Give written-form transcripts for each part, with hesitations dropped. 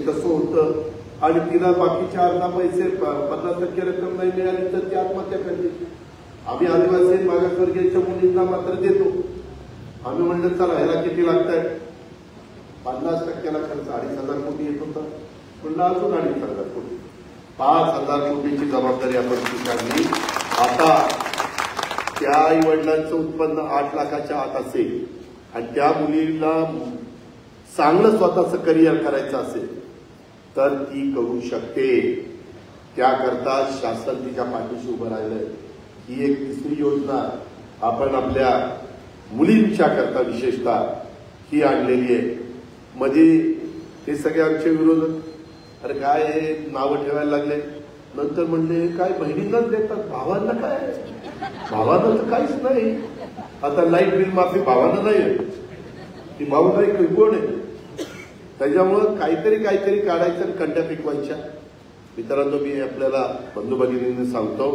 तसं होतं आणि तिला बाकीच्या अर्धा पैसे 50% रक्कम नाही मिळाली तर ती आत्महत्या करते. आम्ही आदिवासी मागासवर्गीयांच्या मुलींना मात्र देतो. आम्ही म्हणलं चला ह्याला किती लागतंय, 50%ला खर्च 2,500 कोटी येत होता. म्हणलं अजून 2,500 कोटी, 5,000 कोटीची जबाबदारी आपण स्वीकारली. आता त्या आई वडिलांचं उत्पन्न 8 लाखाच्या आत असेल आणि त्या मुलीला चांगलं स्वतःचं करिअर करायचं असेल तर ती करू शकते. त्याकरता शासन तिच्या पाठीशी उभं राहिलंय. ही एक तिसरी योजना आपण आपल्या मुलींच्या करता विशेषतः ही आणलेली आहे. मध्ये हे सगळे आमचे विरोधक अरे काय हे नावं ठेवायला लागले. नंतर म्हणले काय बहिणींनाच देतात, भावांना काय, भावांना तर काहीच नाही. आता लाईट बिल माफी भावांना नाही, ती भाऊ नाही कोण आहे. त्याच्यामुळं काहीतरी काढायचं आणि कंड्या पिकवायच्या. मित्रांनो, मी आपल्याला बंधू भगिनींनी सांगतो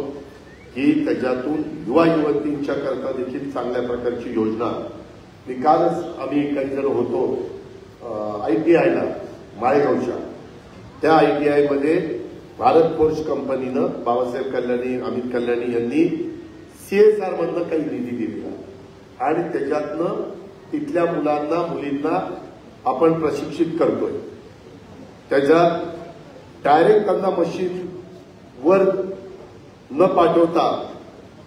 की त्याच्यातून युवा युवतींच्या करता देखील चांगल्या प्रकारची योजना. मी कालच आम्ही काही जण होतो ITIला माळेगावच्या, त्या ITI मध्ये भारत फोर्स कंपनीनं बाबासाहेब कल्याणी, अमित कल्याणी यांनी CSR मधनं काही निधी दिलेला आणि त्याच्यातनं तिथल्या मुलांना मुलींना आपण प्रशिक्षित करतोय. त्याच्यात डायरेक्ट त्यांना मशीन वर न पाठवता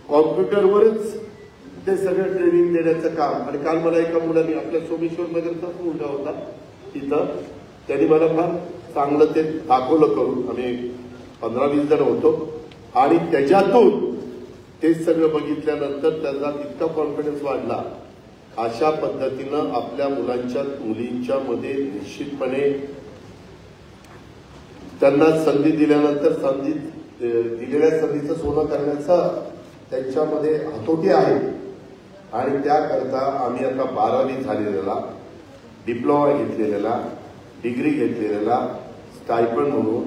कॉम्प्युटरवरच ते सगळं ट्रेनिंग देण्याचं काम. आणि काल मला एका मुलांनी आपल्या सोमेश्वर नगरचाच मुलगा होता तिथं, त्यांनी मला फार चांगलं ते दाखवलं करून. आम्ही 15-20 जण होतो आणि त्याच्यातून ते सगळं बघितल्यानंतर त्याचा इतका कॉन्फिडन्स वाढला. अशा पद्धतीनं आपल्या मुलांच्या मुलींच्या मध्ये निश्चितपणे त्यांना संधी दिल्यानंतर दिलेल्या संधीचं सोनं करण्याचा त्यांच्यामध्ये हातोटी आहे. आणि त्याकरता आम्ही आता 12वी झालेला, डिप्लोमा घेतलेला, डिग्री घेतलेला स्टायपंड म्हणून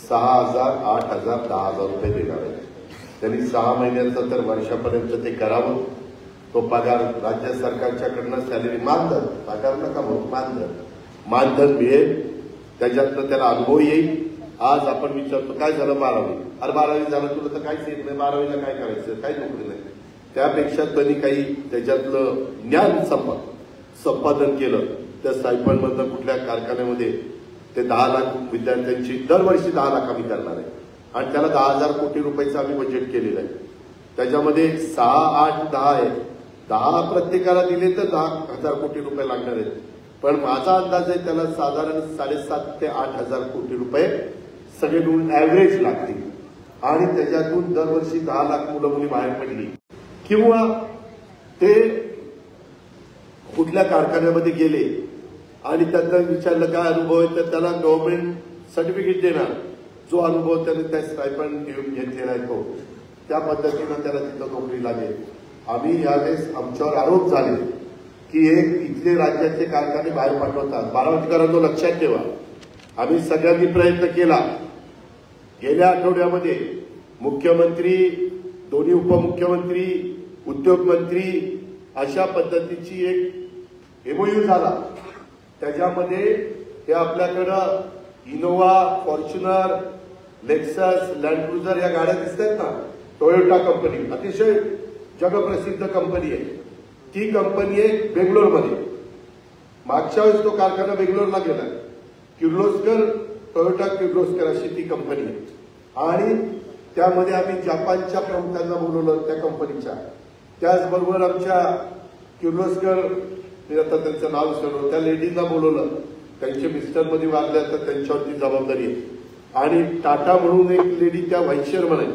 6,000, 8,000, 10,000 रुपये देणार आहे. त्यांनी 6 महिन्याचं तर वर्षापर्यंत ते करावं. तो पगार राज्य सरकारच्याकडनं सॅलरी मानधन, पगार नका म्हणून मानधन मिळेल. त्याच्यातनं त्याला अनुभव येईल. आज आपण विचारतो काय झालं 12वी, अरे 12वी झालं तुला तर काहीच येत नाही, 12वीला काय करायचं, काही नोकरी नाही. त्यापेक्षा त्यांनी काही त्याच्यातलं ज्ञान संपादन केलं. त्या स्टायपंडमधनं कुठल्या कारखान्यामध्ये ते 10 लाख विद्यार्थ्यांची दरवर्षी 10 लाख आम्ही करणार आहे आणि त्याला 10,000 कोटी रुपयाचं आम्ही बजेट केलेलं आहे. त्याच्यामध्ये 6, 8, 10 आहे. 10 प्रत्येकाला दिले तर 10,000 कोटी रुपये लागणार आहेत. पण माझा अंदाज आहे त्याला साधारण 7,500 ते 8,000 कोटी रुपये सगळे मिळून ऍव्हरेज लागतील. आणि त्याच्यातून दरवर्षी 10 लाख मुलं मुली बाहेर पडली किंवा ते कुठल्या कारखान्यामध्ये गेले आणि त्यांना विचारलं काय अनुभव आहे तर त्याला गव्हर्नमेंट सर्टिफिकेट देणार. जो अनुभव त्याने त्या स्टायपंड घेतलेला आहे तो, त्या पद्धतीनं त्याला तिथं नोकरी लागेल. आम्ही यावेळेस आमच्यावर आरोप झाले की इथले राज्याचे कारखाने बाहेर पाठवतात. बारामतीकरांनो लक्षात ठेवा, आम्ही सगळ्यांनी प्रयत्न केला. गेल्या आठवड्यामध्ये मुख्यमंत्री, दोन्ही उपमुख्यमंत्री, उद्योगमंत्री अशा पद्धतीची एक MOU झाला. त्याच्यामध्ये हे आपल्याकडं Innova, Fortuner, Lexus, land cruiser या गाड्या दिसत आहेत ना, टोयोटा कंपनी अतिशय जगप्रसिद्ध कंपनी आहे. ती कंपनी आहे बेंगलोरमध्ये. मागच्या वेळेस तो कारखाना बेंगलोरला गेला. किर्लोस्कर, टोयोटा किर्लोस्कर अशी ती कंपनी आहे. आणि त्यामध्ये आम्ही जपानच्या प्रमुखांना बोलवलं त्या कंपनीच्या. त्याचबरोबर आमच्या किर्लोस्कर, आता त्यांचं नाव विसरलो, त्या लेडीजना बोलवलं. त्यांचे मिस्टरमध्ये वागल्या तर त्यांच्यावरती जबाबदारी आहे. आणि टाटा म्हणून एक लेडी त्या व्हाईस चेअरमन आहे,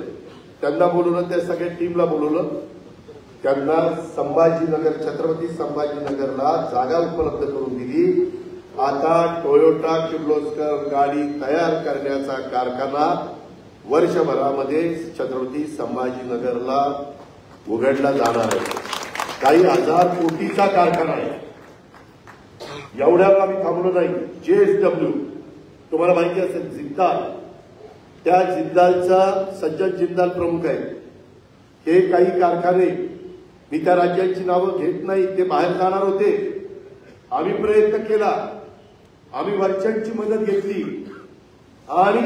त्यांना बोलवलं. त्या सगळ्या टीमला बोलवलं. त्यांना संभाजीनगर, छत्रपती संभाजीनगरला जागा उपलब्ध करून दिली. आता टोयोटा किर्लोस्कर गाडी तयार करण्याचा कारखाना वर्षभरामध्ये छत्रपती संभाजीनगरला उघडला जाणार आहे. काही 1000 कोटीचा कारखाना आहे. एवढ्यावर आम्ही थांबलो नाही. JSW तुम्हाला माहिती असेल, जिंदाल, त्या जिंदालचा सज्जन जिंदाल प्रमुख आहे. हे काही कारखाने, मी त्या राज्यांची नावं घेत नाही, ते बाहेर जाणार होते. आम्ही प्रयत्न केला आम्ही वरच्यांची मदत घेतली आणि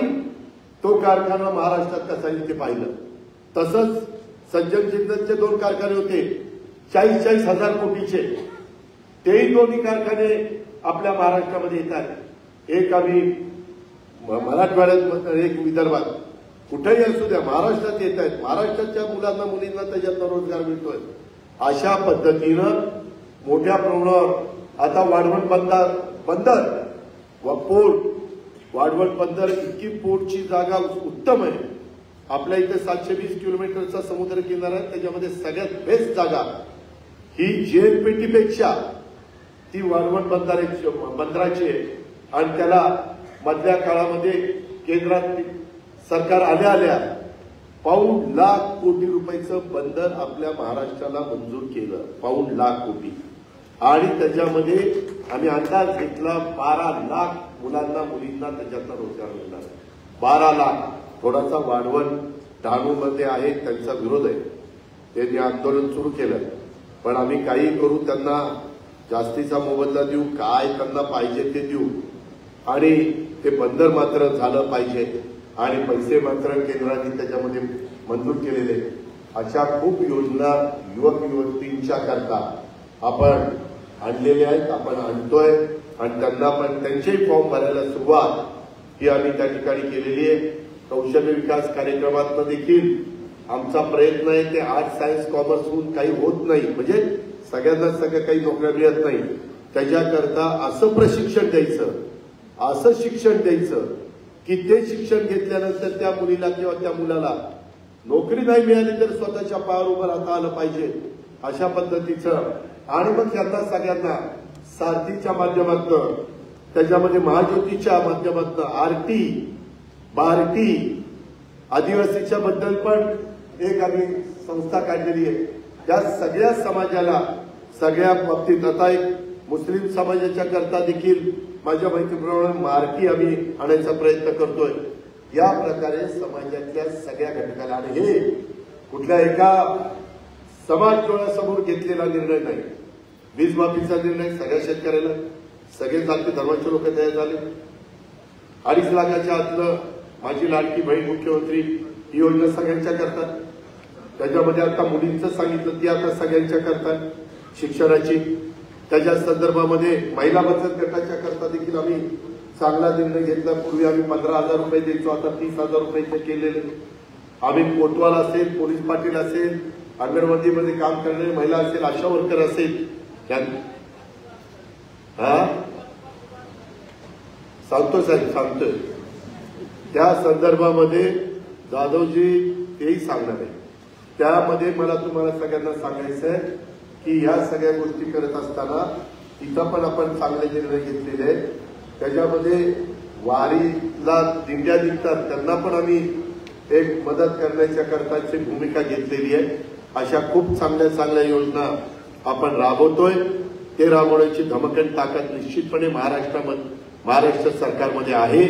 तो कारखाना महाराष्ट्रात कसा येईल ते पाहिलं. तसंच सज्जन जिंदलचे 2 कारखाने होते 40,000 कोटीचे, तेही दोन्ही कारखाने आपल्या महाराष्ट्रामध्ये येतात. एक आम्ही मराठवाड्यात, एक विदर्भात, कुठेही असू द्या महाराष्ट्रात येत आहेत. महाराष्ट्राच्या मुलांना मुलींना त्याच्यातनं रोजगार मिळतोय. अशा पद्धतीनं मोठ्या प्रमाणावर आता वाढवण बंदर व पोर्ट, वाढवण बंदर इतकी पोर्टची जागा उत्तम आहे. आपल्या इथे 720 किलोमीटरचा समुद्र किनारा आहे, त्याच्यामध्ये सगळ्यात बेस्ट जागा ही जेएनपीटीपेक्षा ती वाढवण बंदराची आहे. आणि त्याला मधल्या काळामध्ये केंद्रात सरकार आल्या $1,000,000 कोटी बंदर आपल्या महाराष्ट्राला मंजूर केलं. $1,000,000 कोटी. आणि त्याच्यामध्ये आम्ही अंदाज घेतला 12 लाख मुलांना मुलींना त्याच्यातला रोजगार मिळणार. 12 लाख. थोडासा वाढवण डहाणूमध्ये आहे, त्यांचा विरोध आहे, त्यांनी आंदोलन सुरू केलं. पण आम्ही काही करू, त्यांना जास्तीचा मोबदला देऊ, काय त्यांना पाहिजे ते देऊ, आणि ते बंदर मात्र झालं पाहिजे. आणि पैसे मात्र केंद्राने त्याच्यामध्ये मंजूर केलेले. अशा खूप योजना युवक युवतींच्या करता आपण आणलेल्या आहेत, आपण आणतोय. आणि त्यांना पण त्यांचेही फॉर्म भरायला सुरुवात ही आम्ही त्या ठिकाणी केलेली आहे. कौशल्य विकास कार्यक्रमातनं देखील आमचा प्रयत्न आहे ते आर्ट्स सायन्स कॉमर्स होऊन काही होत नाही, म्हणजे सगळ्यांना सगळं काही नोकऱ्या मिळत नाही. त्याच्याकरता असं प्रशिक्षण द्यायचं, असं शिक्षण द्यायचं की ते शिक्षण घेतल्यानंतर त्या मुलीला किंवा त्या मुलाला नोकरी नाही मिळाली तर स्वतःच्या पायावर उभं राहता आलं पाहिजे. अशा पद्धतीचं. आणि मग त्यांना सगळ्यांना सारथीच्या माध्यमातून, त्याच्यामध्ये महाज्योतीच्या माध्यमातून, आरटी, बार्टी, आदिवासीच्या बद्दल पण एक आम्ही संस्था काढलेली आहे. त्या सगळ्या समाजाला सगळ्या बाबतीत, आता एक मुस्लिम समाजाच्या करता देखील माझ्या माहितीप्रमाणे मार्की आम्ही आणायचा प्रयत्न करतोय. या प्रकारे समाजातल्या सगळ्या घटकाला, आणि हे कुठल्या एका समाज डोळ्यासमोर घेतलेला निर्णय नाही. वीज माफीचा निर्णय सगळ्या शेतकऱ्याला, सगळे जाती धर्माचे लोक तयार झाले. 2.5 लाखाच्या आतलं माझी लाडकी बहीण मुख्यमंत्री ही योजना सगळ्यांच्या करतात. त्याच्यामध्ये आता मुलींचं सांगितलं ती आता सगळ्यांच्या करतात. शिक्षणाची त्याच्या संदर्भामध्ये महिला बचत गटाच्या करता देखील आम्ही चांगला निर्णय घेतला. पूर्वी आम्ही 15,000 रुपये द्यायचो, आता 30,000 रुपये केलेले. आम्ही कोतवाल असेल, पोलीस पाटील असेल, अंगणवाडीमध्ये काम करणारी महिला असेल, आशा वर्कर असेल, सांगतो साहेब, सांगतोय. त्या संदर्भामध्ये जाधवजी तेही सांगणार आहे. त्यामध्ये मला तुम्हाला सगळ्यांना सांगायचं आहे की ह्या सगळ्या गोष्टी करत असताना इथं पण आपण चांगले निर्णय घेतलेले आहेत. त्याच्यामध्ये वारीला दिंड्या निघतात त्यांना पण आम्ही एक मदत करण्याच्या करताची भूमिका घेतलेली आहे. अशा खूप चांगल्या चांगल्या योजना आपण राबवतोय. ते राबवण्याची धमकन ताकद निश्चितपणे महाराष्ट्र सरकारमध्ये आहे.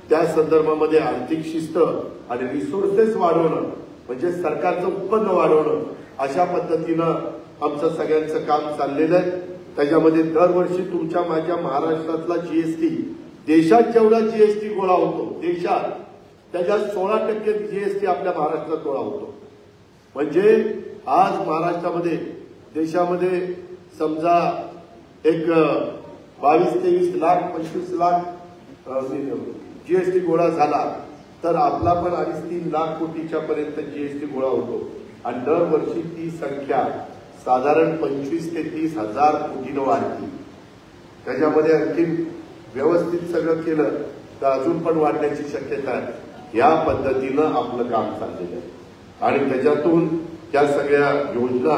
त्या संदर्भामध्ये आर्थिक शिस्त आणि रिसोर्सेस वाढवणं, म्हणजे सरकारचं उत्पन्न वाढवणं, अशा पद्धतीनं आमचं सगळ्यांचं काम चाललेलं आहे. त्याच्यामध्ये दरवर्षी तुमच्या माझ्या महाराष्ट्रातला जीएसटी, देशात जेवढा जीएसटी गोळा होतो देशात, त्याच्यात 16% जीएसटी आपल्या महाराष्ट्रात गोळा होतो. म्हणजे आज महाराष्ट्रामध्ये देशामध्ये समजा एक 22-23 लाख 25 लाख जीएसटी गोळा झाला तर आपला पण 2.5-3 लाख कोटीच्या पर्यंत जीएसटी गोळा होतो. आणि दरवर्षी ती संख्या साधारण 25 ते 30 हजार कोटीनं वाढली. त्याच्यामध्ये आणखी व्यवस्थित सगळं केलं तर अजून पण वाढण्याची शक्यता आहे. या पद्धतीनं आपलं काम चाललेलं आहे. आणि त्याच्यातून त्या सगळ्या योजना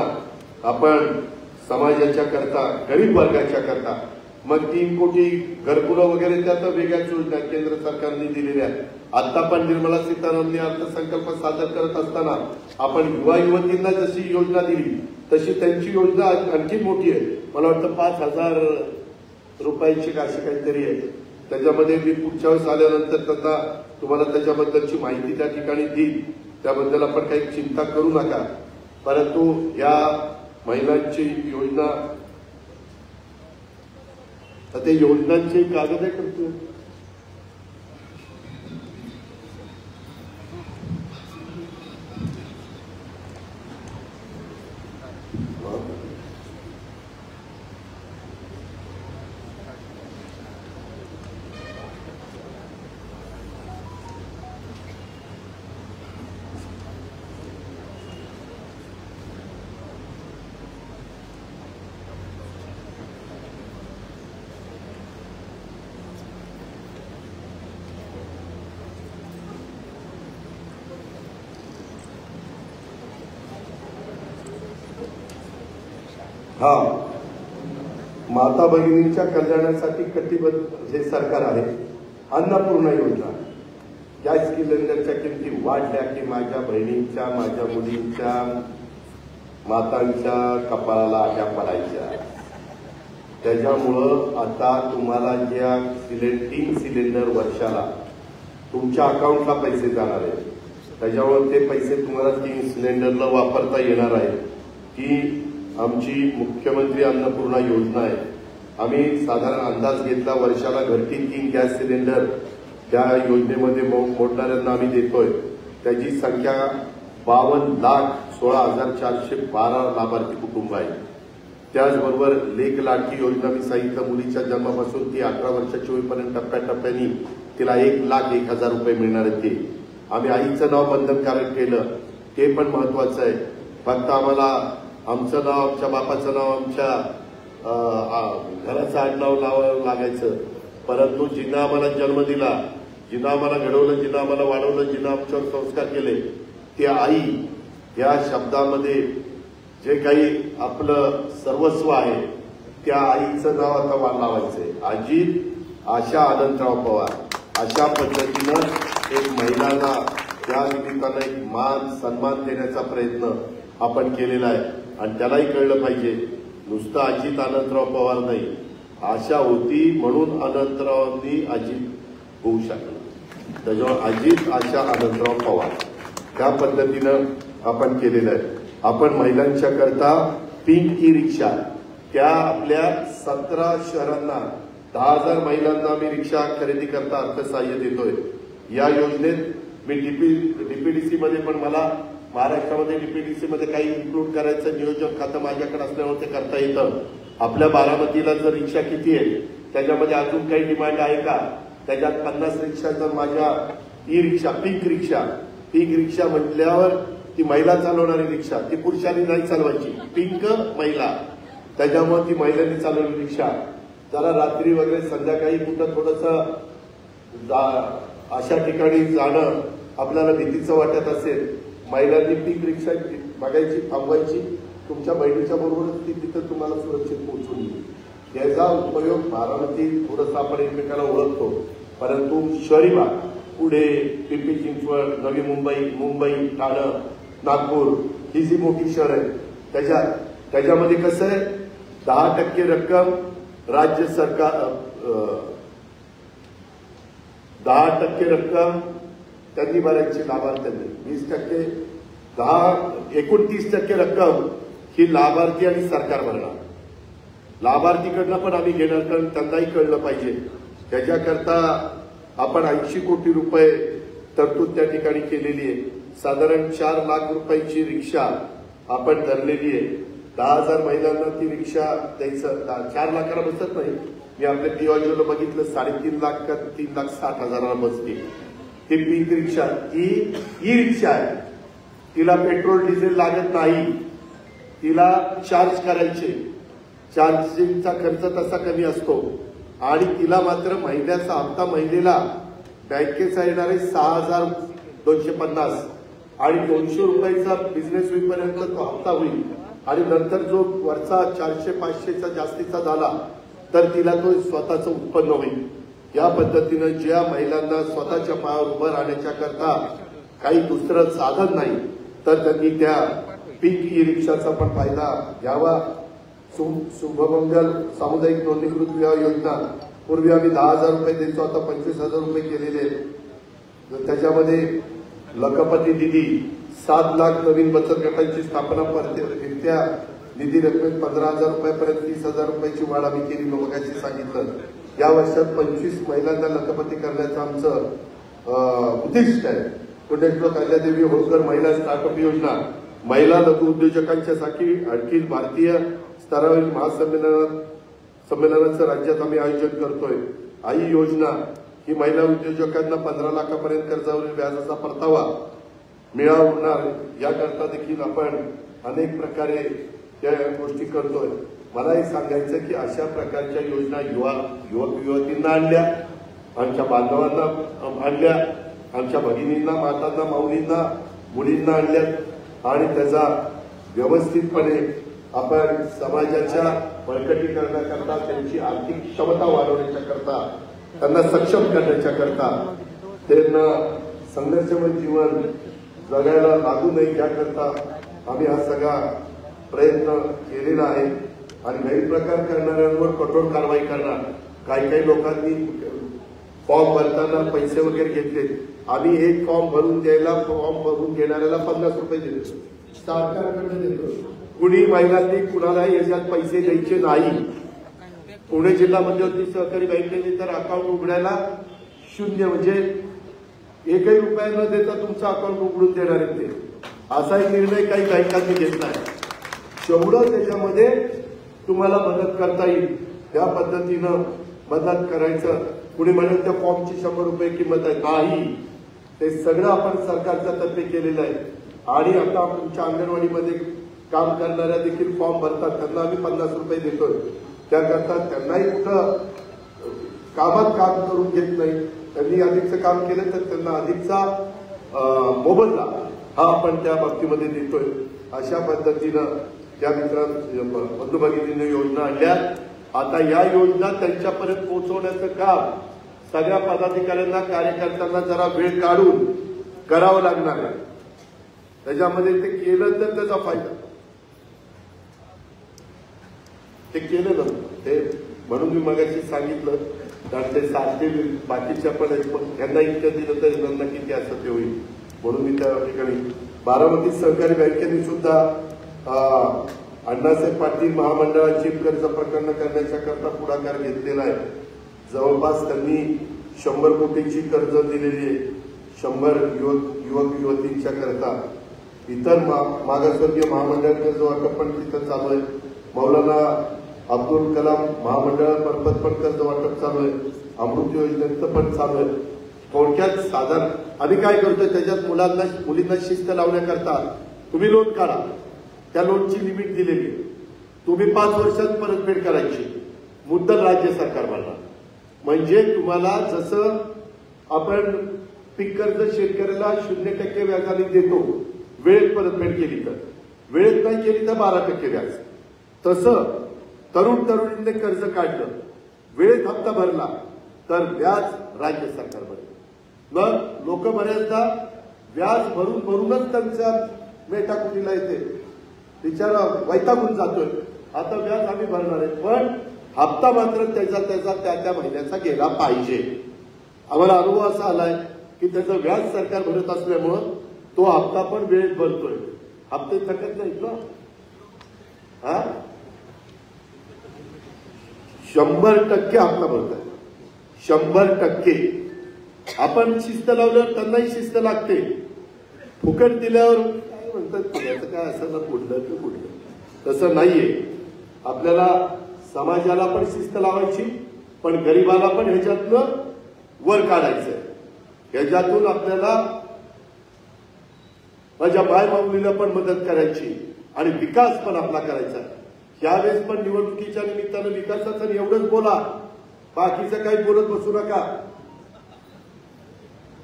आपण समाजाच्या करता, गरीब वर्गाच्या करता, मग 3 कोटी घरकुलं वगैरे त्या तर वेगळ्याच योजना केंद्र सरकारने दिलेल्या आहेत. आता पण निर्मला सीतारामन अर्थसंकल्प सादर करत असताना आपण युवा युवतींना जशी योजना दिली तशी त्यांची योजना आणखी मोठी आहे. मला वाटतं 5,000 रुपयाची अशी काहीतरी आहे. त्याच्यामध्ये मी पुढच्या वेळेस आल्यानंतर त्यांना तुम्हाला त्याच्याबद्दलची माहिती त्या ठिकाणी देईल. त्याबद्दल आपण काही चिंता करू नका. परंतु या महिलांची योजना तर ते योजनांचे कागद आहे करतो. हा, माता भगिनींच्या कल्याणासाठी कटिबद्ध हे सरकार आहे. अन्नपूर्णा योजना, गॅस सिलेंडरच्या किमती वाढल्या की माझ्या बहिणींच्या, माझ्या मुलींच्या, मातांच्या कपाळाला आट्या पडायच्या. त्याच्यामुळं आता तुम्हाला ज्या 3 सिलेंडर वर्षाला तुमच्या अकाउंटला पैसे जाणार आहेत, त्याच्यामुळे ते पैसे तुम्हाला 3 सिलेंडरला वापरता येणार आहे. ही आमची मुख्यमंत्री अन्नपूर्णा योजना आहे. आम्ही साधारण अंदाज घेतला, वर्षाला घरटी 3 गॅस सिलेंडर त्या योजनेमध्ये मोडणाऱ्यांना आम्ही देतोय. त्याची संख्या 52,16,412 लाभार्थी कुटुंब आहे. त्याचबरोबर लेख लाडकी योजना मी सांगितलं, मुलीच्या जन्मापासून ती 18 वर्षाची होईपर्यंत टप्प्याटप्प्याने तिला 1,01,000 रुपये मिळणार आहेत. ते आम्ही आईचं नाव बंधनकारक केलं, ते पण महत्वाचं आहे. फक्त आम्हाला आमचं नाव, आमच्या बापाचं नाव, आमच्या घराचं आडनाव लावावं लागायचं. परंतु जिनं आम्हाला जन्म दिला, जिनं आम्हाला घडवलं, जिनं आम्हाला वाढवलं, जिनं आमच्यावर संस्कार केले, त्या आई या शब्दामध्ये जे काही आपलं सर्वस्व आहे त्या आईचं नाव आता लावायचंय. अजित आशा आनंदराव पवार, अशा पद्धतीनं एक महिलांना त्या निमित्तानं एक मान सन्मान देण्याचा प्रयत्न आपण केलेला आहे. आणि त्यालाही कळलं पाहिजे, नुसतं अजित आनंदराव पवार नाही, आशा होती म्हणून अनंतरावांनी अजित होऊ शकलं. त्याच्यामुळे अजित आशा आनंदराव पवार त्या पद्धतीनं आपण केलेलं आहे. आपण महिलांच्या करता पिंक ई रिक्षा, त्या आपल्या 17 शहरांना 10,000 महिलांना आम्ही रिक्षा खरेदी करता अर्थसहाय्य देतोय. या योजनेत मी डीपीडीसी मध्ये पण मला महाराष्ट्रामध्ये डीपीडीसी मध्ये काही इन्क्लूड करायचं नियोजन खातं माझ्याकडे असल्यामुळे ते करता येतं. आपल्या बारामतीला जर रिक्षा किती आहे, त्याच्यामध्ये अजून काही डिमांड आहे का? त्याच्यात 50 रिक्षा जर माझ्या ई रिक्षा, पिंक रिक्षा म्हटल्यावर ती महिला चालवणारी रिक्षा, ती पुरुषांनी नाही चालवायची, पिंक महिला. त्याच्यामुळे ती महिलांनी चालवणारी रिक्षा जरा रात्री वगैरे संध्याकाळी कुठं थोडंसं अशा ठिकाणी जाणं आपल्याला भीतीचं वाटत असेल, महिलांनी पिंक रिक्षा बघायची, थांबवायची, तुमच्या बहिणीच्या बरोबरच ती तिथं तुम्हाला सुरक्षित पोहोचून येईल. याचा उपयोग बारामती थोडंसं आपण एकमेकाला ओळखतो, परंतु शहरी भाग पुणे, पिंपरी चिंचवड, नवी मुंबई, ठाणे, नागपूर ही जी मोठी शहर आहे त्याच्यामध्ये कसं आहे, 10% रक्कम राज्य सरकार 10% रक्कम त्यांनी भरायची लाभार्थ्यांनी, 20% 29% रक्कम ही लाभार्थी आणि सरकार भरणार. लाभार्थीकडनं पण आम्ही घेणार, कारण त्यांनाही कळलं पाहिजे. त्याच्याकरता आपण 80 कोटी रुपये तरतूद त्या ठिकाणी केलेली आहे. साधारण 4 लाख रुपयाची रिक्षा आपण धरलेली आहे. 10,000 महिलांना ती रिक्षा द्यायचं. 4 लाखाला बसत नाही, मी आपल्या पीओजीला बघितलं, 3.5 लाख का 3,60,000ला बसते. ती पिंक रिक्षा ई रिक्षा आहे, तिला पेट्रोल डिझेल लागत नाही, तिला चार्ज करायचे, चार्जिंगचा खर्च तसा कमी असतो. आणि तिला मात्र महिन्याचा हप्ता महिलेला बँकेचा येणार आहे 6,250 आणि 200 रुपयाचा बिझनेस होईपर्यंत तो हप्ता होईल. आणि नंतर जो वरचा 400-500चा जास्तीचा झाला तर तिला तो स्वतःचं उत्पन्न होईल. या पद्धतीनं ज्या महिलांना स्वतःच्या पायावर उभं राहण्याच्या करता काही दुसरं साधन नाही तर त्यांनी त्या पिंक ई रिक्षाचा पण फायदा घ्यावा. शुभमंगल सामुदायिक नोंदणीकृत विवाह योजना पूर्वी आम्ही 10,000 रुपये द्यायचो, आता 25,000 रुपये केलेले आहेत. त्याच्यामध्ये लखपती दिदी 7 लाख नवीन बचत गटांची स्थापना रित्या निधी रकमेत 15,000 रुपयापर्यंत 30,000 रुपयाची वाढ आम्ही केली. मगाशी सांगितलं या वर्षात 25 महिलांना लखपती करण्याचं आमचं उद्दिष्ट आहे. पुण्यश्लोक अहिल्यादेवी होळकर महिला स्टार्टअप योजना, महिला लघु उद्योजकांच्यासाठी अखिल भारतीय स्तरावरील संमेलनाचं राज्यात आम्ही आयोजन करतोय. आई योजना ही महिला उद्योजकांना 15 लाखापर्यंत कर्जावरील व्याजाचा परतावा मिळवणार याकरता देखील आपण अनेक प्रकारे त्या गोष्टी करतोय. मला हे सांगायचं की अशा प्रकारच्या योजना युवक युवतींना आणल्या, आमच्या बांधवांना आणल्या, आमच्या भगिनींना, मातांना, माऊलींना, मुलींना आणल्यात आणि त्याचा व्यवस्थितपणे आपण समाजाच्या बळकटीकरणाकरता, त्यांची आर्थिक क्षमता वाढवण्याच्या करता, त्यांना सक्षम करण्याच्या करता, त्यांना संघर्षमय जीवन जगायला लागू नये याकरता आम्ही हा सगळा प्रयत्न केलेला आहे. आणि गैरप्रकार करणाऱ्यांवर कठोर कारवाई करणार. काही लोकांनी फॉर्म भरताना पैसे वगैरे घेतले. आम्ही एक फॉर्म भरून द्यायला, फॉर्म भरून घेणाऱ्याला 50 रुपये देतो, सरकारकडे देतो. कुणी महिलांनी कुणाला याच्यात पैसे द्यायचे नाही. पुणे जिल्हा मध्यवर्ती सहकारी बँकेने तर अकाउंट उघडायला शून्य, म्हणजे एकही रुपया न देता तुमचं अकाउंट उघडून देणार आहे ते. असा एक निर्णय काही बँकांनी घेतला आहे. जेवढं त्याच्यामध्ये तुम्हाला मदत करता येईल त्या पद्धतीनं मदत करायचं. कुणी म्हणेल त्या फॉर्मची 100 रुपये किंमत आहे, नाही, ते सगळं आपण सरकारच्या तर्फे केलेलं आहे. आणि आता तुमच्या अंगणवाडीमध्ये काम करणाऱ्या देखील फॉर्म भरतात, त्यांना आम्ही 50 रुपये देतोय. त्याकरता त्यांनाही कुठं कामात काम करून घेत नाही. त्यांनी अधिकचं काम केलं तर त्यांना अधिकचा मोबदला हा आपण त्या बाबतीमध्ये देतोय. अशा पद्धतीनं त्या बंधू भगिनींनी योजना आणल्या. आता या योजना त्यांच्यापर्यंत पोहोचवण्याचं काम सगळ्या पदाधिकाऱ्यांना, कार्यकर्त्यांना जरा वेळ काढून करावं लागणार आहे. त्याच्यामध्ये ते केलं तर त्याचा फायदा, ते केलं नव्हतं ते, म्हणून मी मगाशी सांगितलं. कारण ते सारखे बाकीच्या पण त्यांना इतकं दिलं तरी त्यांना किती असं ते होईल, म्हणून मी त्या ठिकाणी बारामती सहकारी बँकेने सुद्धा अण्णासाहेब पाटील महामंडळाची कर्ज प्रकरण करण्याच्या करता पुढाकार घेतलेला आहे. जवळपास त्यांनी 100 कोटीची कर्ज दिलेली आहे 100 युवक युवतींच्या करता. इतर मागासवर्गीय महामंडळ कर्ज वाटप पण तिथं चालू आहे. मौलाना अब्दुल कलाम महामंडळामार्फत पण कर्ज वाटप चालू आहे. अमृत योजनेचं पण चालू आहे. थोडक्यात साधारण आम्ही काय करतोय, त्याच्यात मुलींना शिस्त लावण्याकरता तुम्ही लोन काढा, त्या लोनची लिमिट दिलेली, तुम्ही 5 वर्षात परतफेड करायची, मुद्दल राज्य सरकार भरणार. म्हणजे तुम्हाला जसं आपण पीक कर्ज शेतकऱ्याला 0% व्याजाने देतो, वेळेत परतफेड केली तर, वेळेत नाही केली तर 12% व्याज, तसं तरुणींनी कर्ज काढलं, वेळेत हप्ता भरला तर व्याज राज्य सरकार भरेल. मग लोक बऱ्याचदा व्याज भरूनच त्यांच्या मेटाकुटीला येते, बिचारा वैतागून जातोय. आता व्याज आम्ही भरणार आहे, पण हप्ता मात्र त्याचा त्या महिन्याचा गेला पाहिजे. आम्हाला अनुभव असा आलाय की त्याचं व्याज सरकार भरत असल्यामुळं तो हप्ता पण वेळेत भरतोय. हप्ते थकत नाहीत ना. 100% हप्ता भरतोय, 100%. आपण शिस्त लावल्यावर त्यांनाही शिस्त लागते. फुकट दिल्यावर काय म्हणतात, पुण्याचं काय असं ना, पुढलं की पुढलं, तसं नाहीये. आपल्याला समाजाला पण शिस्त लावायची, पण गरिबाला पण ह्याच्यातनं वर काढायचंय. ह्याच्यातून आपल्याला माझ्या माय माऊलीला पण मदत करायची आणि विकास पण आपला करायचा. यावेळेस पण निवडणुकीच्या निमित्तानं विकासाचं एवढंच बोला, बाकीचं काही बोलत बसू नका.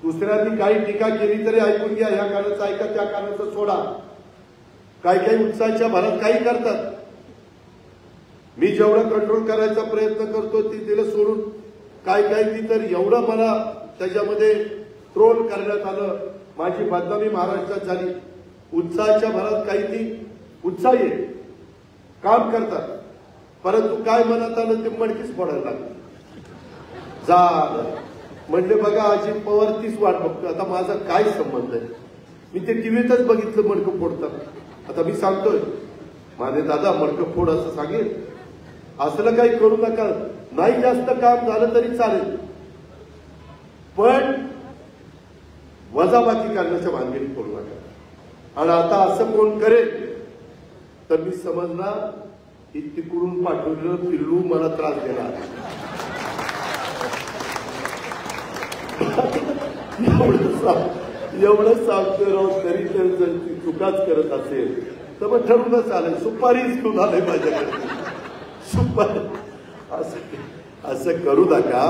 दुसऱ्यांनी काही टीका केली तरी ऐकून घ्या, ह्या कानाचं ऐका, त्या कानाचं सोडा. काही उत्साहाच्या भरात काही करतात. मी जेवढं कंट्रोल करायचा प्रयत्न करतो ती तिला सोडून काही तर एवढं मला त्याच्यामध्ये ट्रोल करण्यात आलं, माझी बदनामी महाराष्ट्रात झाली. उत्साहाच्या भरात काही ती उत्साही काम करतात, परंतु काय मनात आलं ते मडकीच फोडायला लागली. झालं म्हणले बघा अजित पवार तीच वाट बघतो. आता माझा काय संबंध आहे? मी ते टीव्हीतच बघितलं मडकं फोडतात. आता मी सांगतोय माझे दादा मडकं फोड असं सांगेल, असलं काही करू नका. नाही जास्त काम झालं तरी चालेल, पण वजाबाकी करण्याच्या भानगडीत पडू नका. आणि आता असं कोण करेल तर मी समजणार की तिकडून पाठवलेलं पिल्लू मला त्रास देणार. एवढं सांगतो राव, तरी जर चुकाच करत असेल तर मग ठरवूनच आलंय, सुपारीच घेऊन आलंय माझ्याकडे. सुपारी असं करू नका.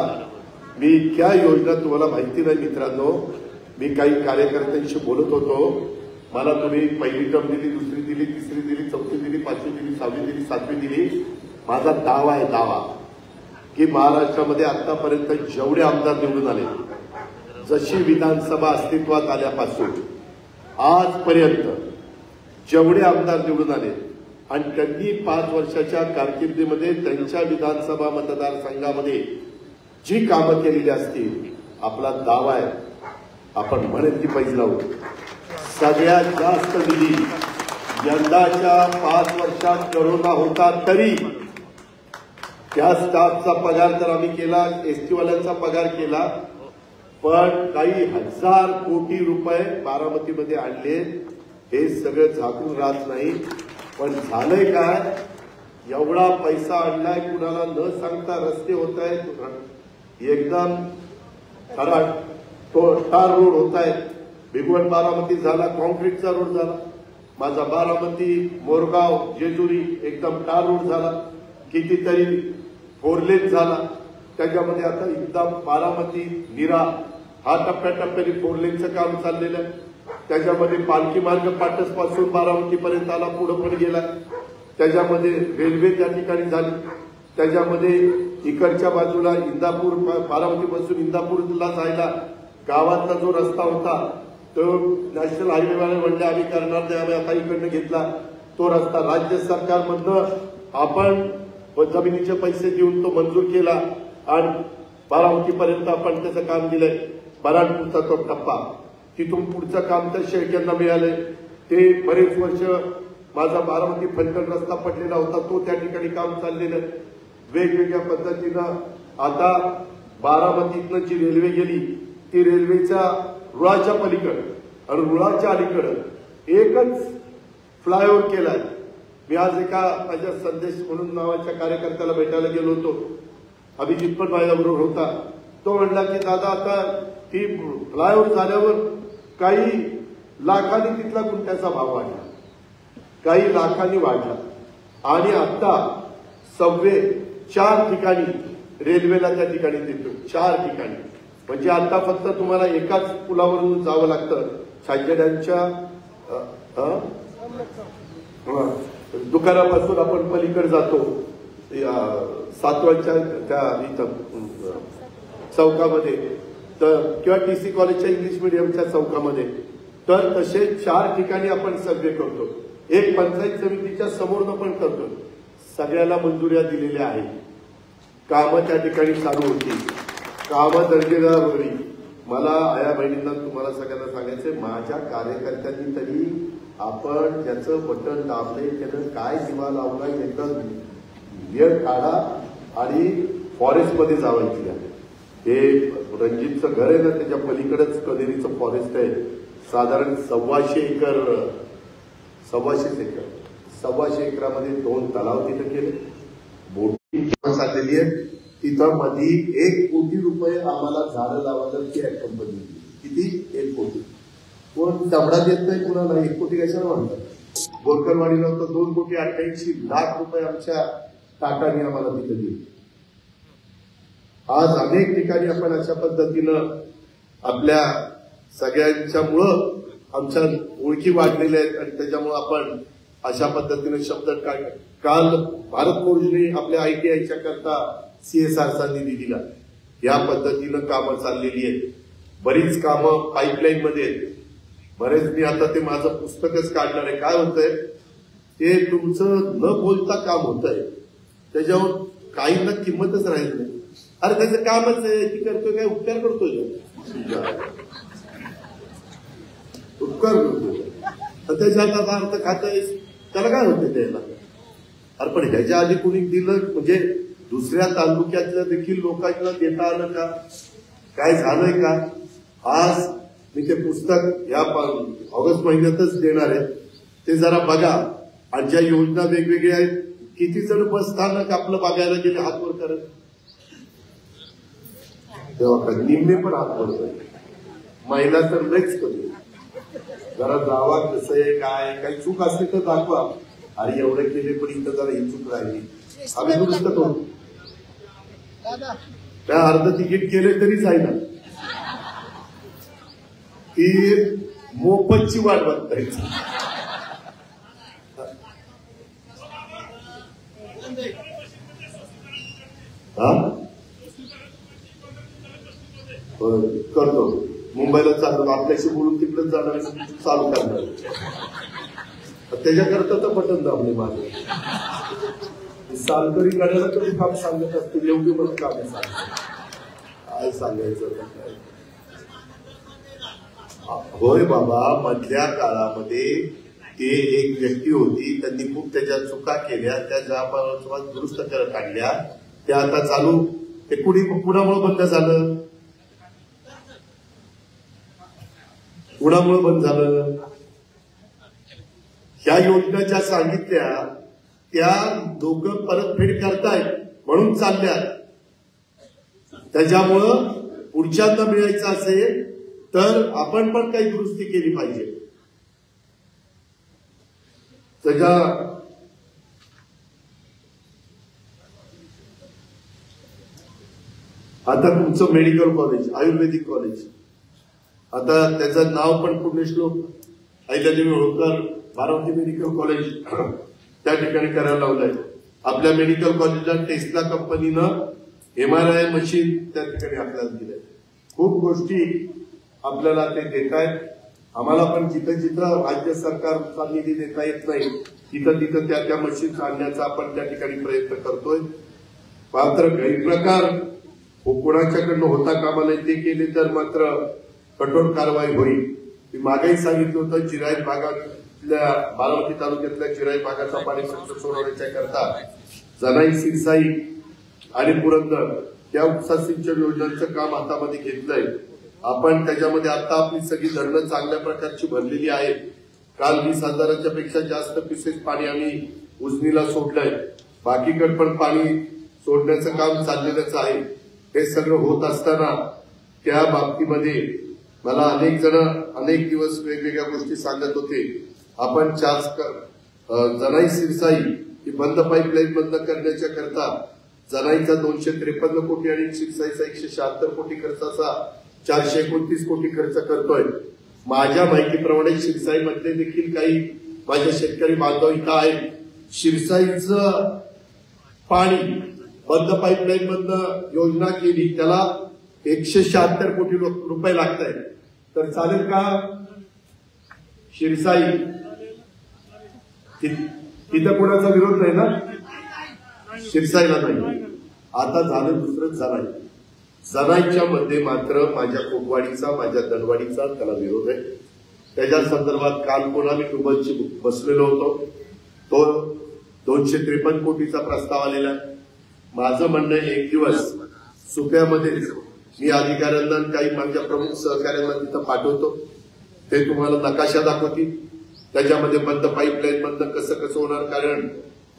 मी क्या योजना तुम्हाला माहिती नाही मित्रांनो. मी काही कार्यकर्त्यांशी बोलत होतो. मला तुम्ही पहिली टर्म दिली, दुसरी दिली, तिसरी दिली, चौथी दिली, पाचवी दिली, सहावी दिली, सातवी दिली. माझा दावा आहे, दावा की महाराष्ट्रामध्ये आतापर्यंत जेवढे आमदार निवडून आले, जशी विधानसभा अस्तित्वात आल्यापासून आजपर्यंत जेवढे आमदार निवडून आले आणि त्यांनी 5 वर्षाच्या कारकिर्दीमध्ये त्यांच्या विधानसभा मतदारसंघामध्ये जी कामं केलेली असतील, आपला दावा आहे आपण म्हणेल ती पैसे लावू. सगळ्यात जास्त निधी यंदाच्या 5 वर्षात कोरोना होता तरी त्या स्टाफचा पगार तर आम्ही केला, एसटी वाल्यांचा पगार केला, पण काही 1000 कोटी रुपये बारामतीमध्ये आणले. हे सगळं झाकून राहत नाही. पण झालंय काय, एवढा पैसा आणलाय, कुणाला न सांगता रस्ते होत आहेत, एकदम टार रोड होत आहेत. भिगवण बारामती झाला, कॉन्क्रीटचा रोड झाला. माझा बारामती मोरगाव जेजुरी एकदम टार रोड झाला. कितीतरी फोरलेन झाला. त्याच्यामध्ये आता एकदम बारामती नीरा हा टप्प्याटप्प्याने फोरलेनचं काम चाललेलं आहे. त्याच्यामध्ये पालखी मार्ग पाटस पासून बारामतीपर्यंत आला, पुढे पण गेला. त्याच्यामध्ये रेल्वे त्या ठिकाणी झाली. त्याच्यामध्ये इकडच्या बाजूला इंदापूर, बारामतीपासून इंदापूरला जायला गावातला जो रस्ता होता तो नॅशनल हायवेवाले म्हणले आम्ही करणार नाही, आम्ही आता इकडनं घेतला. तो रस्ता राज्य सरकारमधनं आपण जमिनीचे पैसे देऊन तो मंजूर केला आणि बारामतीपर्यंत आपण त्याचं काम दिलंय. बराणपूरचा तो टप्पा, तिथून पुढचं काम तर शेळक्यांना मिळालंय. ते बरेच वर्ष माझा बारामती फलटण रस्ता पडलेला होता, तो त्या ठिकाणी काम चाललेलं. वेगवेगळ्या पद्धतीनं आता बारामतीतनं जी रेल्वे गेली ती रेल्वेच्या रुळाच्या पलीकडे आणि रुळाच्या अलीकडे एकच फ्लायओव्हर केलाय. मी आज एका माझ्या संदेश म्हणून नावाच्या कार्यकर्त्याला भेटायला गेलो होतो. अभिजित पण माझ्याबरोबर होता. तो म्हणला की दादा आता ती फ्लायओव्हर झाल्यावर काही लाखांनी तिथला गुंठ्याचा भाव वाढला, काही लाखांनी वाढला आणि आता 4 ठिकाणी रेल्वेला त्या ठिकाणी देतो. 4 ठिकाणी म्हणजे आता फक्त तुम्हाला एकाच पुलावरून जावं लागतं. छाजेड्यांच्या दुकानापासून आपण पलीकडे जातो सातवांच्या त्या इथं चौकामध्ये तर किंवा टीसी कॉलेजच्या इंग्लिश मिडियमच्या चौकामध्ये, तर तसे 4 ठिकाणी आपण सर्वे करतो. एक पंचायत समितीच्या समोरनं पण करतो. सगळ्याला मंजुऱ्या दिलेल्या आहेत. कामं त्या ठिकाणी चालू होती, कामं दर्जेदार होती. मला आया बहिणींना तुम्हाला सगळ्यांना सांगायचंय, माझ्या कार्यकर्त्यांनी तरी आपण ज्याचं बटन दाबले त्यानं काय दिवा लावला याचं वेळ काढा आणि फॉरेस्टमध्ये जावायची आहे. हे रणजितचं घर आहे ना, त्याच्या पलीकडेच कनेरीचं फॉरेस्ट आहे. साधारण 125 एकर 125 एकरामध्ये 2 तलाव तिथे केले. बोटिंग साधलेली आहे तिथं. मध्ये 1 कोटी रुपये आम्हाला झाडं लावायला ती कंपनी. किती? 1 कोटी. कोण दबडा देत नाही कुणाला. 1 कोटी कशाला म्हणतात. बोरकरवाडीला होतं 2,88 लाख रुपये आमच्या टाटाने आम्हाला तिथे दिले. आज अनेक ठिकाणी आपण अशा पद्धतीनं आपल्या सगळ्यांच्यामुळं आमच्या ओळखी वाढलेल्या आहेत आणि त्याच्यामुळे आपण अशा पद्धतीने शब्द काल भारत फौजने आपल्या ITIच्या करता CSRचा निधी दिला. या पद्धतीनं कामं चाललेली आहेत. बरीच कामं पाईपलाईन मध्ये आहेत. बरेच मी आता ते माझं पुस्तकच काढणार आहे. काय होतंय ते तुमचं न बोलता काम होतंय, त्याच्यावर काहींना किंमतच राहील नाही. अरे त्याचं कामच आहे, ती करतोय काय उपकार करतोय, उपकार करतोय. त्याच्यात आता अर्थ खातंय त्याला काय होते त्याला. अरे पण ह्याच्या आधी कुणी दिलं म्हणजे दुसऱ्या तालुक्यातल्या देखील लोकांना देता आलं का? काय झालंय का? आज मी ते पुस्तक या ऑगस्ट महिन्यातच देणार आहे, ते जरा बघा. आणि ज्या योजना वेगवेगळ्या आहेत, किती जण बस स्थानक आपलं बघायला गेले हातवर करत, तेव्हा निम्मे पण हातवर करत. महिला तर लयच कमी. जरा जावा कसं आहे काय, काही चूक असते तर दाखवा. अरे एवढे केले पण इथं जरा ही चूक राहिली, आम्ही दुरुस्त करू. त्या अर्ध तिकीट केले तरीच आहे ना, ती मोफतची वाट बघताय. करतो. मुंबईला चाललो, आपल्याशी बोलून तिकडे जाणार, चालू करणार. त्याच्याकरता तर बटन दाबले माझे. सालकरी गाड्याला कधी काम सांगत असतील, एवढी मला काम काय सांगायचं. होय बाबा, मधल्या काळामध्ये ते एक व्यक्ती होती, त्यांनी खूप त्याच्या चुका केल्या, त्या ज्या दुरुस्त करत आणल्या, त्या आता चालू. ते कुणामुळे बंद झालं? कुणामुळे बंद झालं? ह्या योजना ज्या सांगितल्या त्या लोक परतफेड करतायत म्हणून चालल्यात. त्याच्यामुळं पुढच्यांना मिळायचं असेल तर आपण पण काही दुरुस्ती केली पाहिजे. त्याच्या आता तुमचं मेडिकल कॉलेज, आयुर्वेदिक कॉलेज, आता त्याचं नाव पण पुण्यश्लोक अहिल्यादेवी होळकर बारामती मेडिकल कॉलेज त्या ठिकाणी करायला लावलंय. आपल्या मेडिकल कॉलेजला टेस्ला कंपनीनं MRI मशीन त्या ठिकाणी आपल्याला दिलंय. खूप गोष्टी आपल्याला ते देत आहेत. आम्हाला पण जिथं जिथं राज्य सरकारचा निधी देता येत नाही तिथं तिथं त्या मशीन आणण्याचा आपण त्या ठिकाणी प्रयत्न करतोय. मात्र गैरप्रकार कोणाच्याकडनं होता कामा नये, ते केले तर मात्र कठोर कारवाई होईल. मी मागेही सांगितलं होतं, चिराई भागातल्या बारामती तालुक्यातल्या चिराई भागाचा पाणी सोडवण्याच्या करता जनाई, सिरसाई आणि पुरंदर या उपसा सिंचन योजनांचं काम हातामध्ये घेतलंय आपण. त्याच्यामध्ये आता आपली सगळी धरणं चांगल्या प्रकारची भरलेली आहेत. काल 20,000च्या पेक्षा जास्त पिसेस पाणी आम्ही उजनीला सोडलंय. बाकीकडे पण पाणी सोडण्याचं काम चाललेलंच आहे. हे सगळं होत असताना त्या बाबतीमध्ये मला अनेक जण अनेक दिवस वेगवेगळ्या गोष्टी सांगत होते. आपण जनाई सिरसाई ही बंद पाईपलाईन बंद करण्याच्या करता जनाईचा 253 कोटी आणि सिरसाईचा 176 कोटी खर्चाचा 429 कोटी खर्च करतोय. माझ्या माहितीप्रमाणे शिरसाईमध्ये देखील काही माझ्या शेतकरी बांधव इथं आहेत. शिरसाईचं पाणी बंद पाईपलाईन बंद योजना केली, त्याला 176 कोटी रुपये लागत आहेत. तर चालेल का? शिरसाई तिथं कोणाचा विरोध नाही ना? शिरसाईला नाही. आता झालं दुसरंच जनाई. जनाईच्या मध्ये मात्र माझ्या कोकवाडीचा, माझ्या दनवाडीचा त्याला विरोध आहे. त्याच्या संदर्भात काल पुन्हा मी टुबलची बसलेलो होतो. तो 253 कोटीचा प्रस्ताव आलेला आहे. माझं म्हणणं एक दिवस सुप्यामध्ये मी अधिकाऱ्यांना काही माझ्या प्रमुख सहकार्यांना तिथं पाठवतो. ते तुम्हाला नकाशा दाखवतील. त्याच्यामध्ये बंद पाईपलाईन बंद कसं कसं होणार. कारण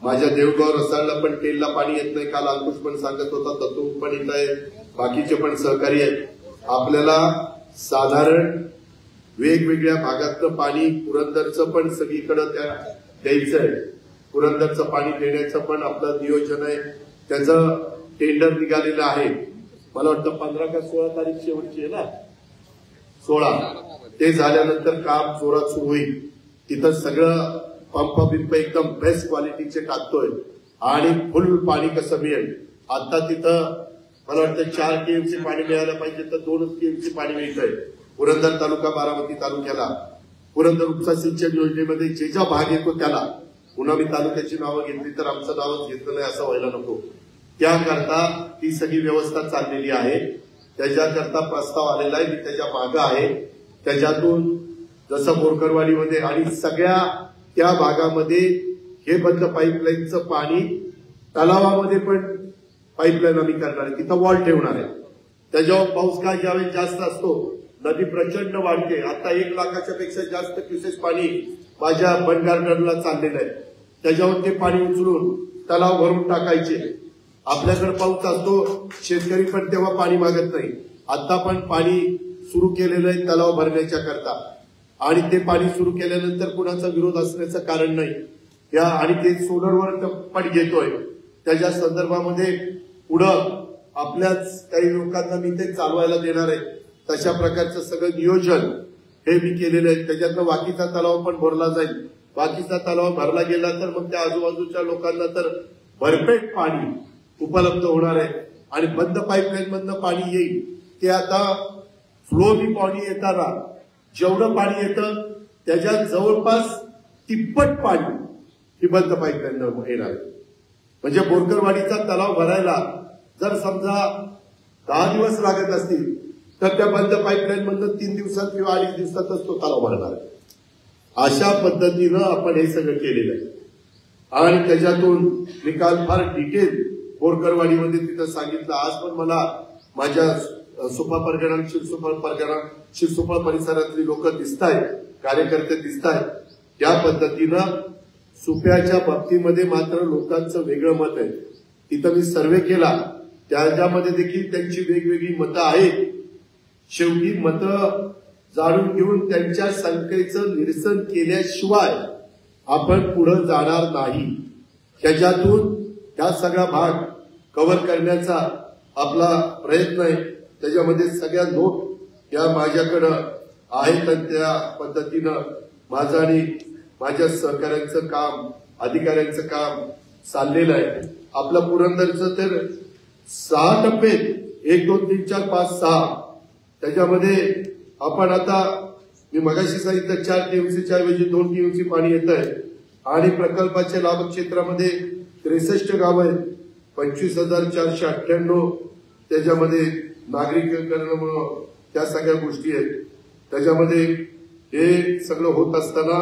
माझ्या देवगाव रसाळला पण टेलला पाणी येत नाही. काल अंकुश पण सांगत होता, तत्व पण येत आहे, बाकीचे पण सहकारी आहेत. आपल्याला साधारण वेगवेगळ्या भागातलं पाणी पुरंदरचं पण सगळीकडे त्या द्यायचं आहे. पुरंदरचं पाणी देण्याचं पण आपलं नियोजन आहे. त्याचं टेंडर निघालेलं आहे. मला वाटतं 15 का 16 तारीख शेवटची आहे ना, 16. ते झाल्यानंतर काम जोरात सुरू होईल. तिथं सगळं पंप बिंप एकदम बेस्ट क्वालिटीचे टाकतोय आणि फुल पाणी कसं मिळेल. आता तिथं मला वाटतं 4 TMC पाणी मिळायला पाहिजे तर 2 TMC पाणी मिळतंय. पुरंदर तालुका बारामती तालुक्याला पुरंदर उपसा सिंचन योजनेमध्ये जे ज्या भाग येतो त्याला, पुन्हा मी तालुक्याची नावं घेतली तर आमचं नावच घेतलं नाही असं व्हायला नको. त्याकरता ती सगळी व्यवस्था चाललेली आहे. त्याच्याकरता प्रस्ताव आलेला आहे. मी त्याच्या मागं आहे. त्याच्यातून जसं बोरकरवाडीमध्ये आणि सगळ्या त्या भागामध्ये हे बंद पाईपलाईनचं पाणी तलावामध्ये पण पाईपलाईन आम्ही करणार आहे, तिथं वॉल ठेवणार आहे. त्याच्यावर पाऊस काय ज्यावेळेस जास्त असतो, नदी प्रचंड वाढते. आता 1 लाखाच्या पेक्षा जास्त क्युसेस पाणी माझ्या बंड गार्डनला चाललेलं आहे. त्याच्यावर ते पाणी उचलून तलाव भरून टाकायचे. आपल्याकडे पाऊस असतो, शेतकरी पण तेव्हा पाणी मागत नाही. आता पण पाणी सुरू केलेलं आहे तलाव भरण्याच्या करता, आणि ते पाणी सुरू केल्यानंतर कुणाचा विरोध असण्याचं कारण नाही. या आणि ते सोलरवर टप्पट घेतोय, त्याच्या संदर्भामध्ये पुढं आपल्याच काही लोकांना मी ते चालवायला देणार आहे. तशा प्रकारचं सगळं नियोजन हे मी केलेलं आहे. त्याच्यातनं वाकीचा तलाव पण भरला जाईल. वाकीचा तलाव भरला गेला तर मग त्या आजूबाजूच्या लोकांना तर भरपेट पाणी उपलब्ध होणार आहे. आणि बंद पाईपलाईन मधनं पाणी येईल ते आता फ्लो बी पाणी येताना जेवढं पाणी येतं त्याच्या जवळपास तिप्पट पाणी ही बंद पाईपलाईन येणार आहे. म्हणजे बोरकरवाडीचा तलाव भरायला जर समजा 10 दिवस लागत असतील तर त्या बंद पाईपलाईन मधनं 3 दिवसात किंवा 2.5 दिवसातच तो तलाव भरणार आहे. अशा पद्धतीनं आपण हे सगळं केलेलं आहे. आणि त्याच्यातून मी काल फार डिटेल बोरकरवाडीमध्ये तिथं सांगितलं. आज पण मला माझ्या सुपा परगणा, शिरसोपा परिसरातली लोक दिसत आहेत, कार्यकर्ते दिसत आहेत. त्या पद्धतीनं सुप्याच्या बाबतीमध्ये मात्र लोकांचं वेगळं मत आहे. तिथं मी सर्वे केला, त्याच्यामध्ये देखील त्यांची वेगवेगळी मतं आहेत. शेवटी मतं जाणून घेऊन त्यांच्या शंकेचं निरसन केल्याशिवाय आपण पुढे जाणार नाही. त्याच्यातून हा सगळा भाग कव्हर करण्याचा आपला प्रयत्न आहे. त्याच्यामध्ये सगळ्या नोट या माझ्याकडं आहेत आणि त्या पद्धतीनं माझं आणि माझ्या सहकाऱ्यांचं काम, अधिकाऱ्यांचं काम चाललेलं आहे. आपलं पुरंदरचं तर 6 टप्पे 1, 2, 3, 4, 5, 6 त्याच्यामध्ये आपण आता मी मगाशी सांगितलं 4 टीएमसीच्या ऐवजी 2 टीएमसी पाणी येत आहे. आणि प्रकल्पाच्या लाभ क्षेत्रामध्ये 63 गावं आहेत, 25,498 त्याच्यामध्ये नागरिकीकरण, त्या सगळ्या गोष्टी आहेत. त्याच्यामध्ये हे सगळं होत असताना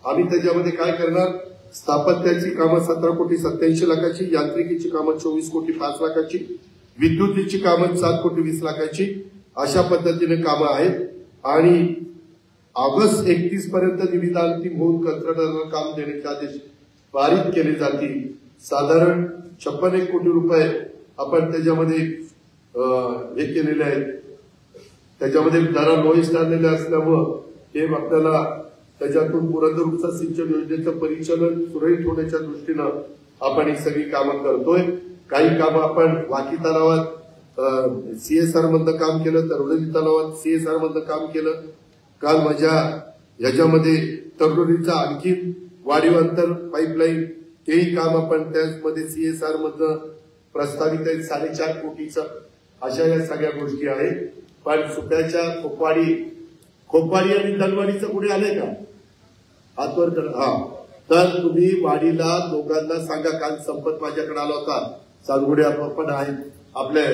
आम्ही त्याच्यामध्ये काय करणार, स्थापत्याची कामं 17,87,00,000 यांत्रिकीची कामं 24,05,00,000 विद्युतीची कामं 7,20,00,000 अशा पद्धतीने कामं आहेत. आणि ऑगस्ट 31 पर्यंत निविदा अंतिम होऊन कंत्राटदारांना काम देण्याचे आदेश पारित केले जातील. साधारण 56 कोटी रुपये आपण त्याच्यामध्ये हे केलेले आहेत. त्याच्यामध्ये दरा लोएस्ट आणलेले असल्यामुळं हे आपल्याला त्याच्यातून पुरंदर उपसा सिंचन योजनेचं परिचालन सुरळीत होण्याच्या दृष्टीनं आपण ही सगळी कामं करतोय. काही कामं आपण वाकी तलावात सीएसआर मधलं काम केलं, तरोडली तलावात सीएसआर मधलं काम केलं. काल माझ्या ह्याच्यामध्ये तरोडीचा आणखी वाढीव अंतर पाईपलाईन तेही काम आपण त्यामध्ये सीएसआर मधलं प्रस्तावित आहे 4.5 कोटीचं. अशा या सगळ्या गोष्टी आहेत. पण सुप्याच्या खोपवाडी आणि दलवाडीचं कुठे आलंय का हातवर कर. तर तुम्ही वाडीला दोघांना सांगा. काल संपत माझ्याकडे आला होता, चालगुडे पण आहेत आपले.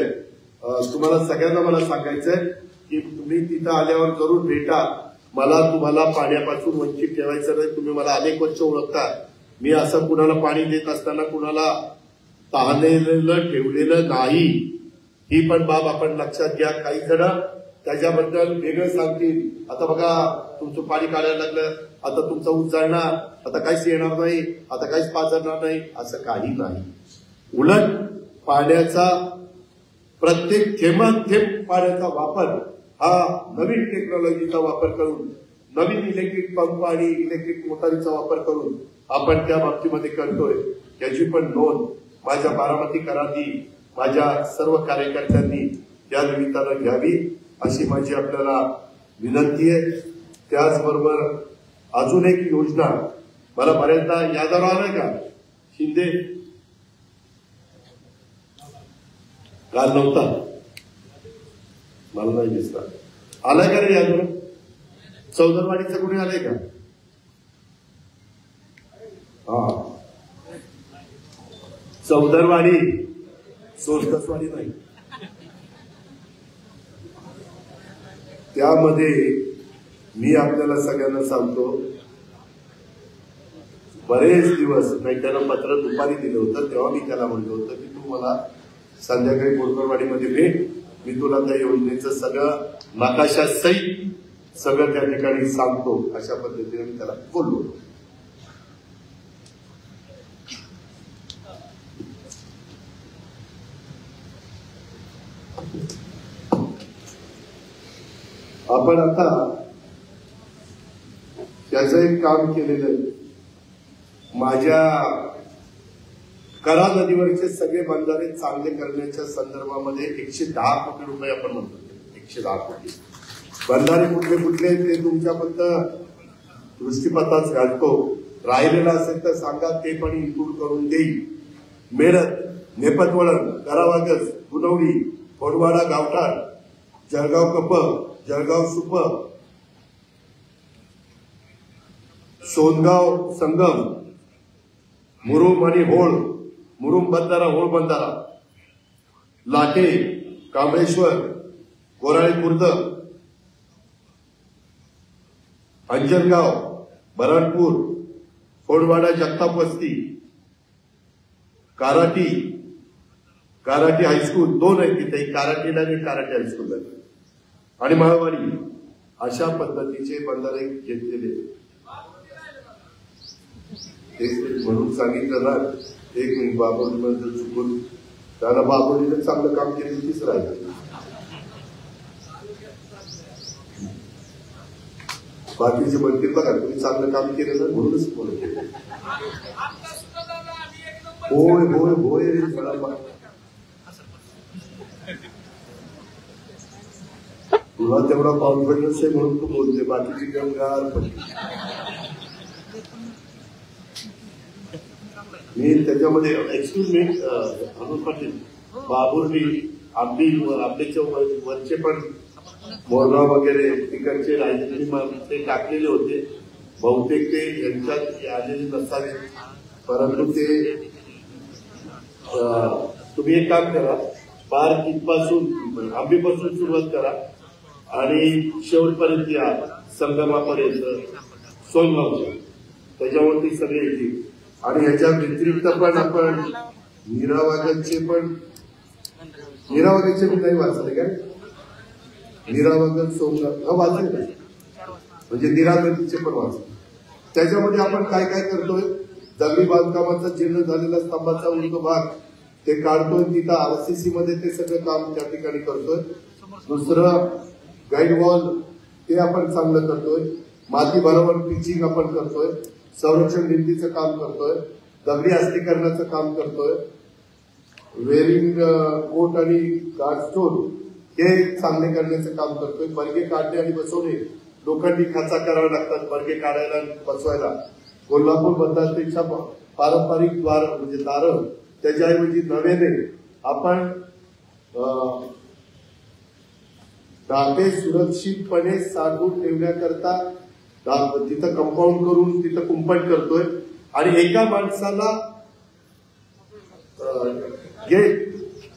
तुम्हाला सगळ्यांना मला सांगायचंय की तुम्ही तिथं आल्यावर जरूर भेटा. मला तुम्हाला पाण्यापासून वंचित ठेवायचं नाही. तुम्ही मला अनेक वर्ष ओळखता. मी असं कुणाला पाणी देत असताना कुणाला पाहलेलं ठेवलेलं नाही. ही पण बाब आपण लक्षात घ्या. काही जण त्याच्याबद्दल वेगळं सांगतील. आता बघा तुमचं पाणी काढायला लागलं, आता तुमचा ऊस जाणार, आता काहीच येणार नाही, आता काहीच पाजणार नाही, असं काही नाही. उलट पाण्याचा प्रत्येक थेंब पाण्याचा वापर हा नवीन टेक्नॉलॉजीचा वापर करून, नवीन इलेक्ट्रिक पंप आणि इलेक्ट्रिक मोटारीचा वापर करून आपण त्या बाबतीमध्ये करतोय. याची पण नोंद माझ्या बारामतीकरांनी, माझ्या सर्व कार्यकर्त्यांनी या निमित्तानं घ्यावी अशी माझी आपल्याला विनंती आहे. त्याचबरोबर अजून एक योजना मला बऱ्याचदा यादव आलाय का शिंदे, काल नव्हता, मला नाही दिसला. आलाय का रे यादव? चौदरवाडीचं कुणी आलंय का? चौदरवाडी, सोलकसवाडी नाही. त्यामध्ये मी आपल्याला सगळ्यांना सांगतो, बरेच दिवस नाही त्यानं पत्र दुपारी दिलं होतं, तेव्हा मी त्याला म्हणलं होतं की तू मला संध्याकाळी बोरकरवाडीमध्ये भेट, मी तुला त्या योजनेचं सगळं नकाशा सहित सगळं त्या ठिकाणी सांगतो, अशा पद्धतीने मी त्याला बोललो. आपण आता त्याचं एक काम केलेलं आहे. माझ्या करा नदीवरचे सगळे बंधारे चांगले करण्याच्या संदर्भामध्ये 110 कोटी रुपये आपण म्हणतो. 110 कोटी बंधारे कुठले कुठले ते तुमच्या फक्त दृष्टीपथात घालतो. राहिलेलं असेल तर सांगा, ते पण इन्क्लूड करून देईल. मेरठ, नेपतवळण, करावागस, गुणवडी, फोडवाडा, गावठाण, जळगाव कप, जळगाव सुप, सोनगाव संगम, मुरुम आणि होळ, मुरुम बंधारा, होळ बंधारा, लाटे, कांबळेश्वर, गोराळे खुर्द, अंजनगाव, बराणपूर, फोडवाडा, जगताप वस्ती, काराटी, काराटी हायस्कूल 2 आहेत तिथे, काराटीला आणि काराटी हायस्कूल आणि माळवाडी, अशा पद्धतीचे बंधारे घेतलेले. म्हणून सांगितलं ना, एक मिनिट बाबोलीमध्ये चुकून त्याला बाबोलीने चांगलं काम केलं तीच राहिलं. बाकीचे म्हणतील बघा तुम्ही चांगलं काम केलं ना म्हणूनच बोलत. होय होय होय तुला तेवढा कॉन्फिडन्स आहे म्हणून तू बोलते, बाकीची गंगार मी त्याच्यामध्ये एक्सक्यूज मी अरुण पाटील, बाबुर्डी, आंबेच्या वरचे पण मोरगाव वगैरे तिकडचे राजकीय ते टाकलेले होते. बहुतेक ते यांच्यात आलेले नसावे, परंतु ते तुम्ही एक काम करा, पार तिथपासून आंबेपासून सुरुवात करा आणि शेवटपर्यंत या संगमापर्यंत सोनगावच्या, त्याच्यावरती सगळे येतील. आणि ह्याच्या व्यतिरिक्त पण आपण नीरावागलचे पण, नीरावागलचे मी नाही वाचले काय, नीरावागल सोनगाव वाचले म्हणजे नीरागलचे पण वाचले. त्याच्यामध्ये आपण काय काय करतोय, दगडी बांधकामाचा जीर्ण झालेला स्तंभाचा उंच भाग ते काढतोय, तिथं आरसीसी मध्ये ते सगळं काम त्या ठिकाणी करतोय. दुसरं गाईड वॉल ते आपण चांगलं करतोय, माती बरोबर पिचिंग आपण करतोय, संरक्षण भिंतीचं काम करतोय, दगडी अस्थिकरणाचं काम करतोय, वेरिंग कोट आणि गार्डस्टोन हे चांगले करण्याचं काम करतोय. बर्गे काढणे आणि बसवणे, लोखंडी खाचा करावे लागतात बर्गे काढायला बसवायला. कोल्हापूर बंधारेपेक्षा पारंपरिक द्वार म्हणजे दारं, त्याच्याऐवजी नव्याने आपण धाबे सुरक्षितपणे साठवून ठेवण्याकरता तिथं कंपाऊंड करून तिथं कुंपण करतोय. आणि एका माणसाला गेट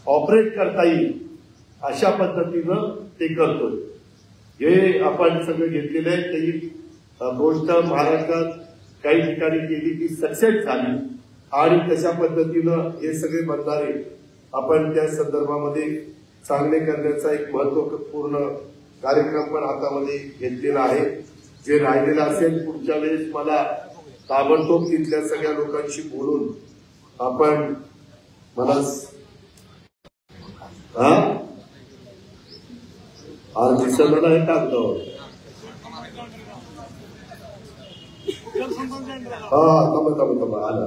ऑपरेट करता येईल अशा पद्धतीनं ते करतोय. हे आपण सगळं घेतलेलं आहे. त्याची गोष्ट महाराष्ट्रात काही ठिकाणी केली ती सक्सेस झाली आणि तशा पद्धतीनं हे सगळे बंधारे आपण त्या संदर्भामध्ये चांगले करण्याचा एक महत्वपूर्ण कार्यक्रम पण हातामध्ये घेतलेला आहे. जे राहिलेलं असेल पुढच्या वेळेस मला ताबडतोब तिथल्या सगळ्या लोकांशी बोलून आपण मला आज दिसलं नाही टाकलं. थांबा आला.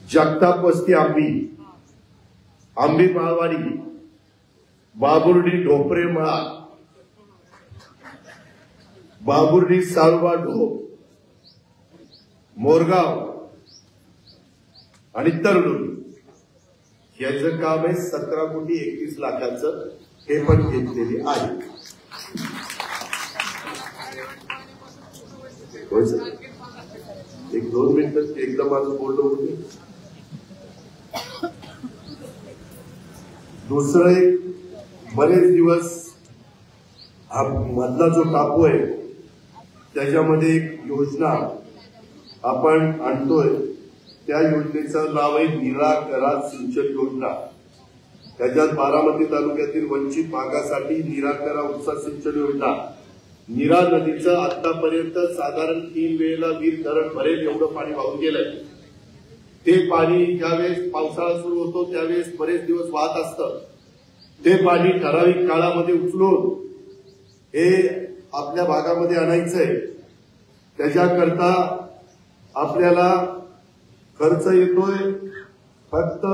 जगताप वस्ती आंबी, आंबी माळवाडी, बाबुर्डी ढोपरे मळा, बाबुर्डी साळवा ढोप, मोरगाव आणि तरुणी याचं काम आहे 17 कोटी 31 लाखाचं. हे पण घेतलेले आहे. एक 2 मिनिटं एकदम माझं बोलणं होते. दुसरं एक बरेच दिवस हा मधला जो टापू आहे त्याच्यामध्ये एक योजना आपण आणतोय त्या योजनेचं नाव आहे निरा करा सिंचन योजना। त्याच्यात बारामती तालुक्यातील वंचित भागासाठी निरा करा उपसा सिंचन योजना। नीरा नदीचं आतापर्यंत साधारण 3 वेळेला वीर धरण भरेल एवढं पाणी वाहून गेलंय। ते पाणी ज्यावेळेस पावसाळा सुरू होतो त्यावेळेस बरेच दिवस वाहत असतं। ते पाणी ठराविक काळामध्ये उचलून हे आपल्या भागामध्ये आणायचंय। त्याच्याकरता आपल्याला खर्च येतोय फक्त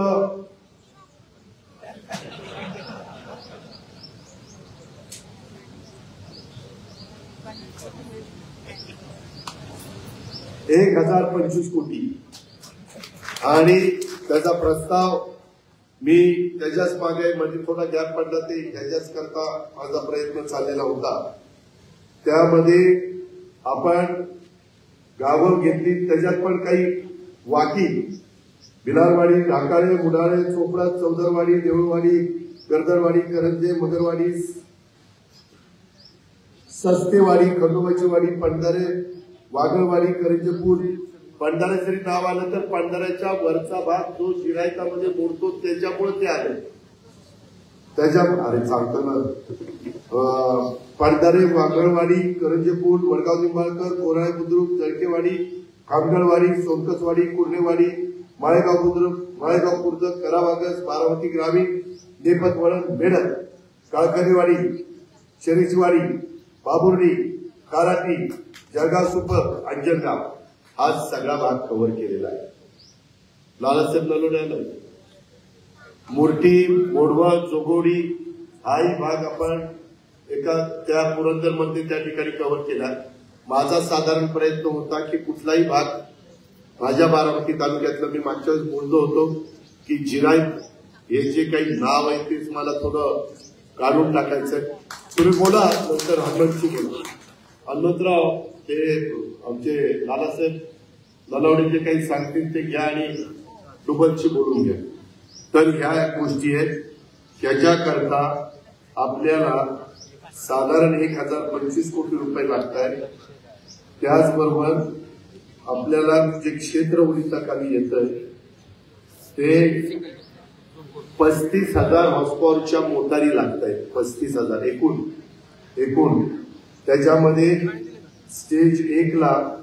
1025 कोटी आणि त्याचा प्रस्ताव मी त्याच्याच मागे मध्ये थोडा गॅप पडला ते ह्याच्याच करता माझा प्रयत्न चाललेला होता। त्यामध्ये आपण गावं घेतली त्याच्यात पण काही वाकी बिलारवाडी ढाकाळे मुडाळे चोपडा चौदरवाडी देऊळवाडी गर्दरवाडी करंजे मगरवाडी सस्तेवाडी खंडोबाची वाडी पंढरे वाघळवाडी करंजेपूर पंढरा जरी नाव आलं तर पंढऱ्याच्या वरचा भाग जो जिरायतामध्ये मोडतो त्याच्यामुळे ते आले। त्याच्या अरे सांगतो ना पंढरे वाघळवाडी करंजेपूर वडगाव निंबाळकर कोराळे बुद्रुक जळकेवाडी खामगळवाडी सोनकसवाडी कुर्णेवाडी माळेगाव बुद्रुक माळेगाव खुर्द करावागस बारामती ग्रामीण नेपत वळण मेढत काळकरीवाडी शरीचवाडी बाबुर्डी काराटी जळगाव सुपर अंजनगाव हा सगळा भाग कव्हर केलेला आहे। लालासाहेब नलोड्याला मूर्ती मोडवा जोगोडी हाही भाग आपण एका त्या पुरंदरमध्ये त्या ठिकाणी कव्हर केला। माझा साधारण प्रयत्न होता की कुठलाही भाग माझ्या बारामती तालुक्यातलं मी मागच्या वेळेस बोललो होतो की जिरायत हे जे काही नाव आहे तेच मला थोडं काढून टाकायचंय। तुम्ही बोला नंतर हनुमंतची बोला। हनुमंतराव ते आमचे लालासाहेब नलावडे जे काही सांगतील ते घ्या आणि डुबलची बोलून घ्या। तर ह्या गोष्टी आहेत त्याच्याकरता आपल्याला साधारण 1025 कोटी रुपये लागत आहेत। त्याचबरोबर आपल्याला जे क्षेत्र ओलिताखाली येतंय ते 35,000 हॉर्सपॉवरच्या मोटारी लागत आहेत। 35,000 एकूण त्याच्यामध्ये स्टेज 1 ला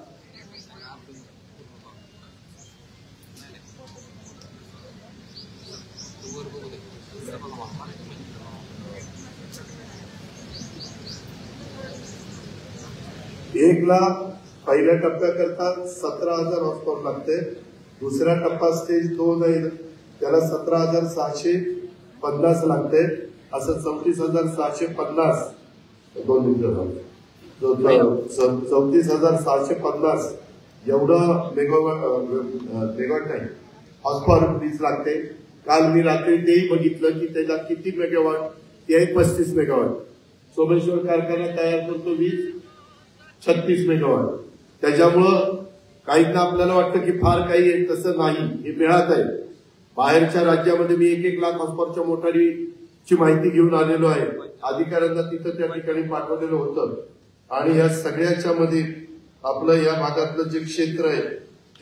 पहिल्या टप्प्याकरता 17,000 हॉर्सपॉवर लागते। दुसऱ्या टप्पा स्टेज 2 आहे त्याला 17,650 लागते। असं 34,650 2 मिनिटं 34,650 एवढं मेगावॉट नाही हॉर्सपॉवर वीज लागते। काल मी रात्री तेही बघितलं की त्याला किती मेगावॉट ते आहे 35 मेगावॉट। सोमेश्वर कारखाना तयार करतो वीज 36 मेगावॉट। त्याच्यामुळं काहींना आपल्याला वाटतं की फार काही आहे, तसं नाही, हे मिळत आहे। बाहेरच्या राज्यामध्ये मी 1-1 लाख हॉर्सपॉवरच्या मोटारीची माहिती घेऊन आलेलो आहे। अधिकाऱ्यांना तिथं त्या ठिकाणी पाठवलेलं होतं आणि या सगळ्याच्या मध्ये आपलं या भागातलं जे क्षेत्र आहे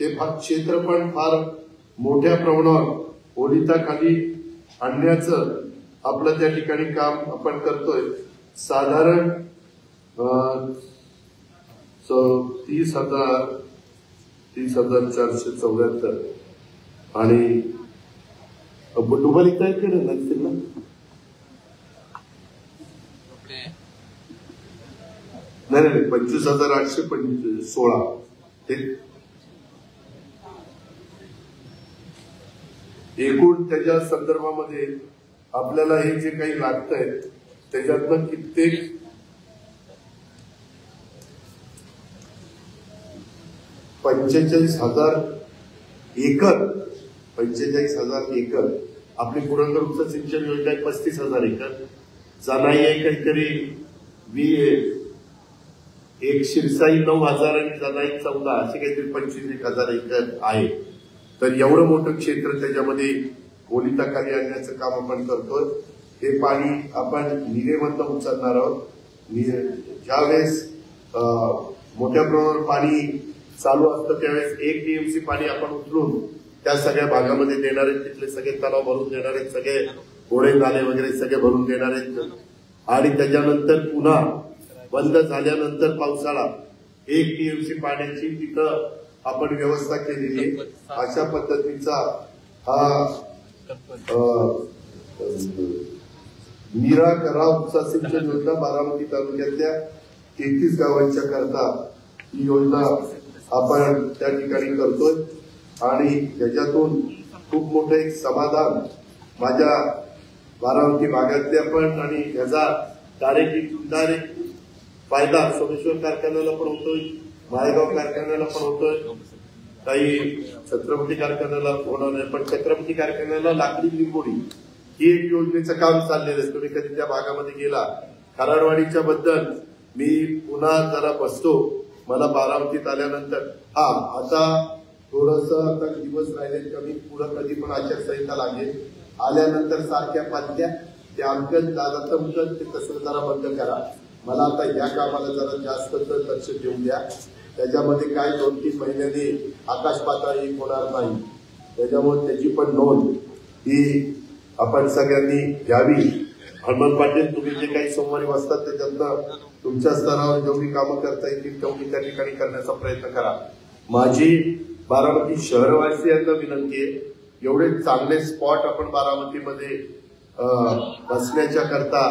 ते क्षेत्र पण फार मोठ्या प्रमाणावर ओलिताखाली आणण्याचं आपलं त्या ठिकाणी काम आपण करतोय। साधारण 30,474 आणि डुबल इथं आहेत का नसतील ना नाही 25,816 एकूण त्याच्या संदर्भामध्ये आपल्याला हे जे काही लागतंय त्याच्यातनं कित्येक 45,000 एकर आपली पुरंदर उपसा सिंचन योजना आहे। 35,000 एकर जानाई आहे काहीतरी एक शिरसाई 9,000 आणि जानाई 14 असे काहीतरी 25,000 एकर आहे। तर एवढं मोठं क्षेत्र त्याच्यामध्ये ओलिताखाली आणण्याचं काम आपण करतोय। हे पाणी आपण निरेमधनं उचलणार आहोत। ज्यावेळेस मोठ्या प्रमाणावर पाणी चालू असतं त्यावेळेस 1 टीएमसी पाणी आपण उचलून त्या सगळ्या भागामध्ये देणार आहेत. तिथले सगळे तलाव भरून देणार आहेत, सगळे घोडे नाले वगैरे सगळे भरून देणार आहेत. आणि त्याच्यानंतर पुन्हा बंद झाल्यानंतर पावसाळा 1 टीएमसी पाण्याची तिथं आपण व्यवस्था केलेली आहे. अशा पद्धतीचा हा नीरा करा उपसा सिंचन योजना बारामती तालुक्यातल्या 33 गावांच्या करता ही योजना आपण त्या ठिकाणी करतोय. आणि त्याच्यातून खूप मोठं एक समाधान माझ्या बारामती भागातल्या पण आणि याचा डायरेक्ट फायदा सोमेश्वर कारखान्याला पण होतोय, माळेगाव कारखान्याला पण होतोय, काही छत्रपती कारखान्याला होणार नाही. पण छत्रपती कारखान्याला लाकडी लिंबोडी ही एक योजनेचं काम चाललेलं आहे. तुम्ही कधी त्या भागामध्ये गेला खराडवाडीच्या बद्दल मी पुन्हा जरा बसतो. मला बारामतीत आल्यानंतर आता थोडंसं आता दिवस राहिले कमी, पुढं कधी पण आचारसंहिता लागेल. आल्यानंतर सारख्या पात्या ते अंकन दादा तमकन ते तसं जरा बंद करा. मला आता या कामाला जरा जास्त लक्ष देऊन द्या. त्याच्यामध्ये काय 2-3 महिन्यांनी आकाश पाताळ एक होणार नाही. त्याच्यामुळे त्याची पण नोंद ही आपण सगळ्यांनी घ्यावी. हनुमान पाटील तुम्ही जे काही सोमवारी वाजतात त्याच्यातनं तुमच्या स्तरावर जेवढी कामं करता येतील तेवढी त्या ठिकाणी करण्याचा प्रयत्न करा. माझी बारामती शहरवासियांना विनंती आहे, एवढे चांगले स्पॉट आपण बारामतीमध्ये बसण्याच्या करता,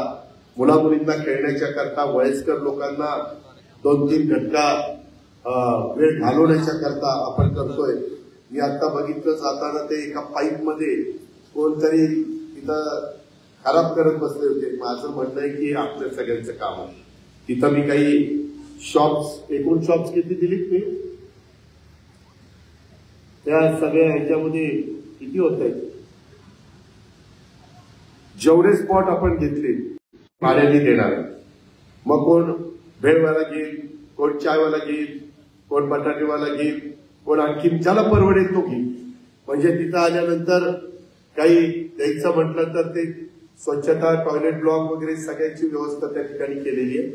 मुला मुलींना खेळण्याच्या करता, वयस्कर लोकांना 2-3 घंटा वेळ घालवण्याच्या करता आपण करतोय. मी आता बघितलं जाताना ते एका पाईप मध्ये कोणतरी तिथं खराब करत बसले होते. माझं म्हणणं आहे की आपल्या सगळ्यांचं काम आहे. तिथं मी काही शॉप्स, एकूण शॉप्स किती दिलीत मी त्या सगळ्या ह्याच्यामध्ये किती होत आहेत, जेवढे स्पॉट आपण घेतले भाड्याने देणार आहे. मग कोण भेळवाला घेईल, कोण चायवाला घेईल, कोण बटाटेवाला घेईल, कोण आणखी ज्याला परवडेल तो घेईल. म्हणजे तिथं आल्यानंतर काही द्यायचं म्हटलं तर ते स्वच्छता, टॉयलेट ब्लॉक वगैरे सगळ्यांची व्यवस्था त्या ठिकाणी केलेली आहे.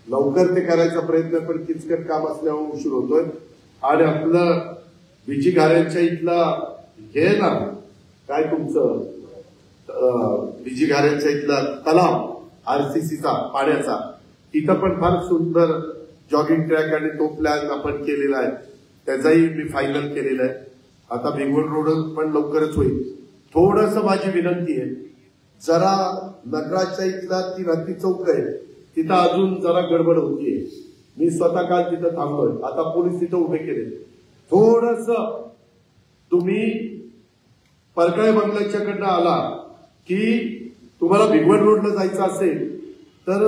लवकर ते करायचा प्रयत्न, पण किचकट काम असल्यामुळे उशीर होतोय. आणि आपलं बिजी घाऱ्यांच्या इथला हे ना काय तुमचं बिजी घाऱ्यांच्या इथला तलाव आरसीसीचा पाण्याचा, तिथं पण फार सुंदर जॉगिंग ट्रॅक आणि तो प्लॅन आपण केलेला आहे. त्याचाही मी फायनल केलेला आहे. आता भिगवण रोड पण लवकरच होईल. थोडंसं माझी विनंती आहे, जरा नगराच्या इथला ती नदी चौक आहे तिथं अजून जरा गडबड होतीये. मी स्वतः काल तिथं थांबलोय, आता पोलीस तिथं उभे केले. थोडस तुम्ही परकाळे बंगल्याच्याकडनं आला की तुम्हाला भिगवण रोडला जायचं असेल तर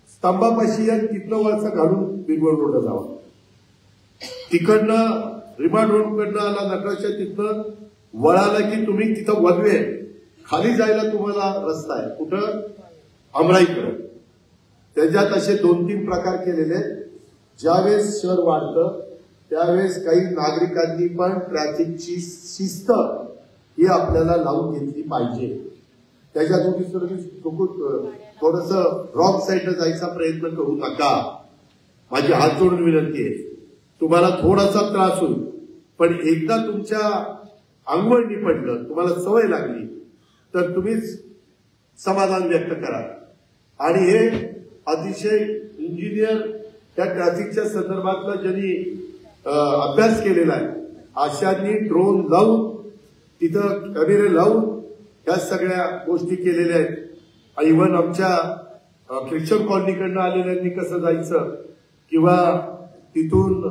स्तंभापाशी या तिथलं वळसा घालून भिगवण रोडला जावा. तिकडनं रिमांड रोडकडनं आला नगराच्या तिथनं वळाला की तुम्ही तिथं वदवे खाली जायला तुम्हाला रस्ता आहे. कुठं? अमराईकडं. त्याच्यात असे 2-3 प्रकार केलेले आहेत. ज्यावेळेस शहर वाढतं त्यावेळेस काही नागरिकांनी पण ट्रॅफिकची शिस्त ही आपल्याला लावून घेतली पाहिजे. त्याच्यात थोडस रॉंग साईडला जायचा प्रयत्न करू नका. माझी हात जोडून विनंती आहे. तुम्हाला थोडासा त्रास होईल, पण एकदा तुमच्या अंगवळणी पडलं, तुम्हाला सवय लागली तर तुम्हीच समाधान व्यक्त करा. आणि हे अतिशय इंजिनियर त्या ट्रॅफिकच्या संदर्भातला ज्यांनी अभ्यास केलेला आहे अशांनी ड्रोन लावून तिथं कॅमेरे लावून या सगळ्या गोष्टी केलेल्या आहेत. इव्हन आमच्या ख्रिश्चन कॉलनीकडनं आलेल्यांनी कसं जायचं किंवा तिथून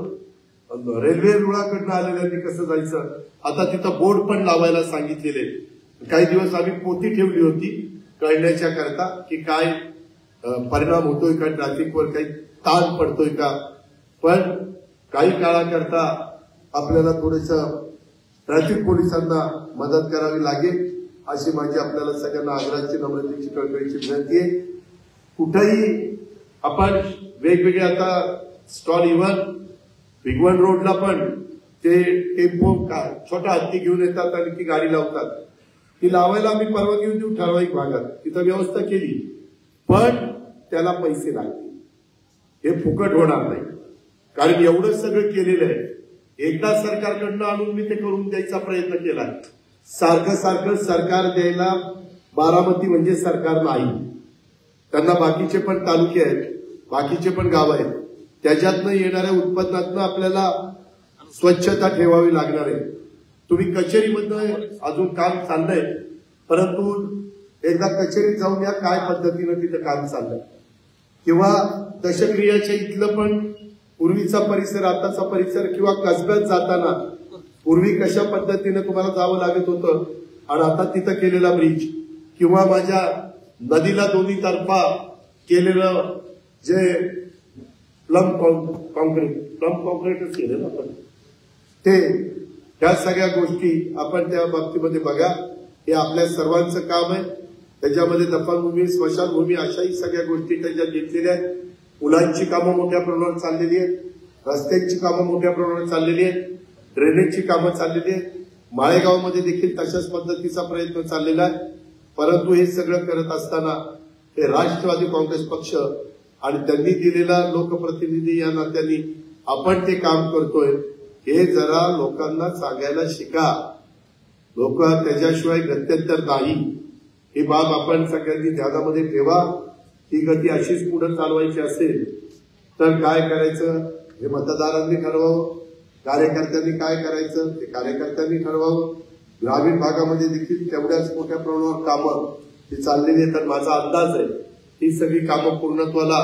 रेल्वे रुळाकडनं आलेल्यांनी कसं जायचं, आता तिथं बोर्ड पण लावायला सांगितलेले. काही दिवस आम्ही पोथी ठेवली होती कळण्याच्या करता की काय परिणाम होतोय का, ट्रॅफिकवर काही ताण पडतोय का. पण काही काळाकरता आपल्याला थोडस ट्रॅफिक पोलिसांना मदत करावी लागेल अशी माझी आपल्याला सगळ्यांना आग्रहाची, नम्रतेची, कळकळीची विनंती आहे. कुठेही आपण वेगवेगळे आता स्टॉल, इव्हन भिगवण रोडला पण ते टेम्पो छोटा हत्ती घेऊन येतात आणि ती गाडी लावतात. ती लावायला आम्ही परवानगी देऊ ठराविक भागात, तिथं व्यवस्था केली, पण त्याला पैसे लागतील. हे फुकट होणार नाही. कारण एवढं सगळं केलेलं आहे. एकदा सरकारकडनं आणून मी ते करून द्यायचा प्रयत्न केला. सारखं सारखं सरकार द्यायला बारामती म्हणजे सरकार नाही. त्यांना बाकीचे पण तालुके आहेत, बाकीचे पण गाव आहेत, त्याच्यातनं येणाऱ्या उत्पन्नातनं आपल्याला स्वच्छता ठेवावी लागणार आहे. तुम्ही कचेरीमधनं अजून काम चाललंय, परंतु एकदा कचेरीत जाऊन या काय पद्धतीनं तिथं काम चाललंय. किंवा दशक्रियाच्या इथलं पण पूर्वीचा परिसर, आताचा परिसर, किंवा कसब्यात जाताना पूर्वी कशा पद्धतीने तुम्हाला जावं लागत होतं आणि आता तिथं केलेला ब्रिज, किंवा माझ्या नदीला दोन्ही तर्फा केलेलं जे प्लम कॉन्क्रीटच केलं ना आपण, त्या सगळ्या गोष्टी आपण त्या बाबतीमध्ये बघा. हे आपल्या सर्वांचं काम आहे. त्याच्यामध्ये दफनभूमी, स्मशानभूमी अशाही सगळ्या गोष्टी त्याच्यात घेतलेल्या आहेत. पुलांची कामं मोठ्या प्रमाणात चाललेली आहेत, रस्त्यांची कामं मोठ्या प्रमाणात चाललेली आहेत, ड्रेनेजची कामं चाललेली आहेत. माळेगावमध्ये देखील तशाच पद्धतीचा प्रयत्न चाललेला आहे. परंतु हे सगळं करत असताना हे राष्ट्रवादी काँग्रेस पक्ष आणि त्यांनी दिलेला लोकप्रतिनिधी या नात्याने आपण ते काम करतोय हे जरा लोकांना सांगायला शिका. लोक त्याच्याशिवाय गत्यंतर नाही, ही बाब आपण सगळ्यांनी ध्यानामध्ये ठेवा. ही गती अशीच पुढे चालवायची असेल तर काय करायचं हे मतदारांनी ठरवावं, कार्यकर्त्यांनी काय करायचं ते कार्यकर्त्यांनी ठरवावं. ग्रामीण भागामध्ये देखील तेवढ्याच मोठ्या प्रमाणावर कामं ही चाललेली आहेत. माझा अंदाज आहे ही सगळी कामं पूर्णत्वाला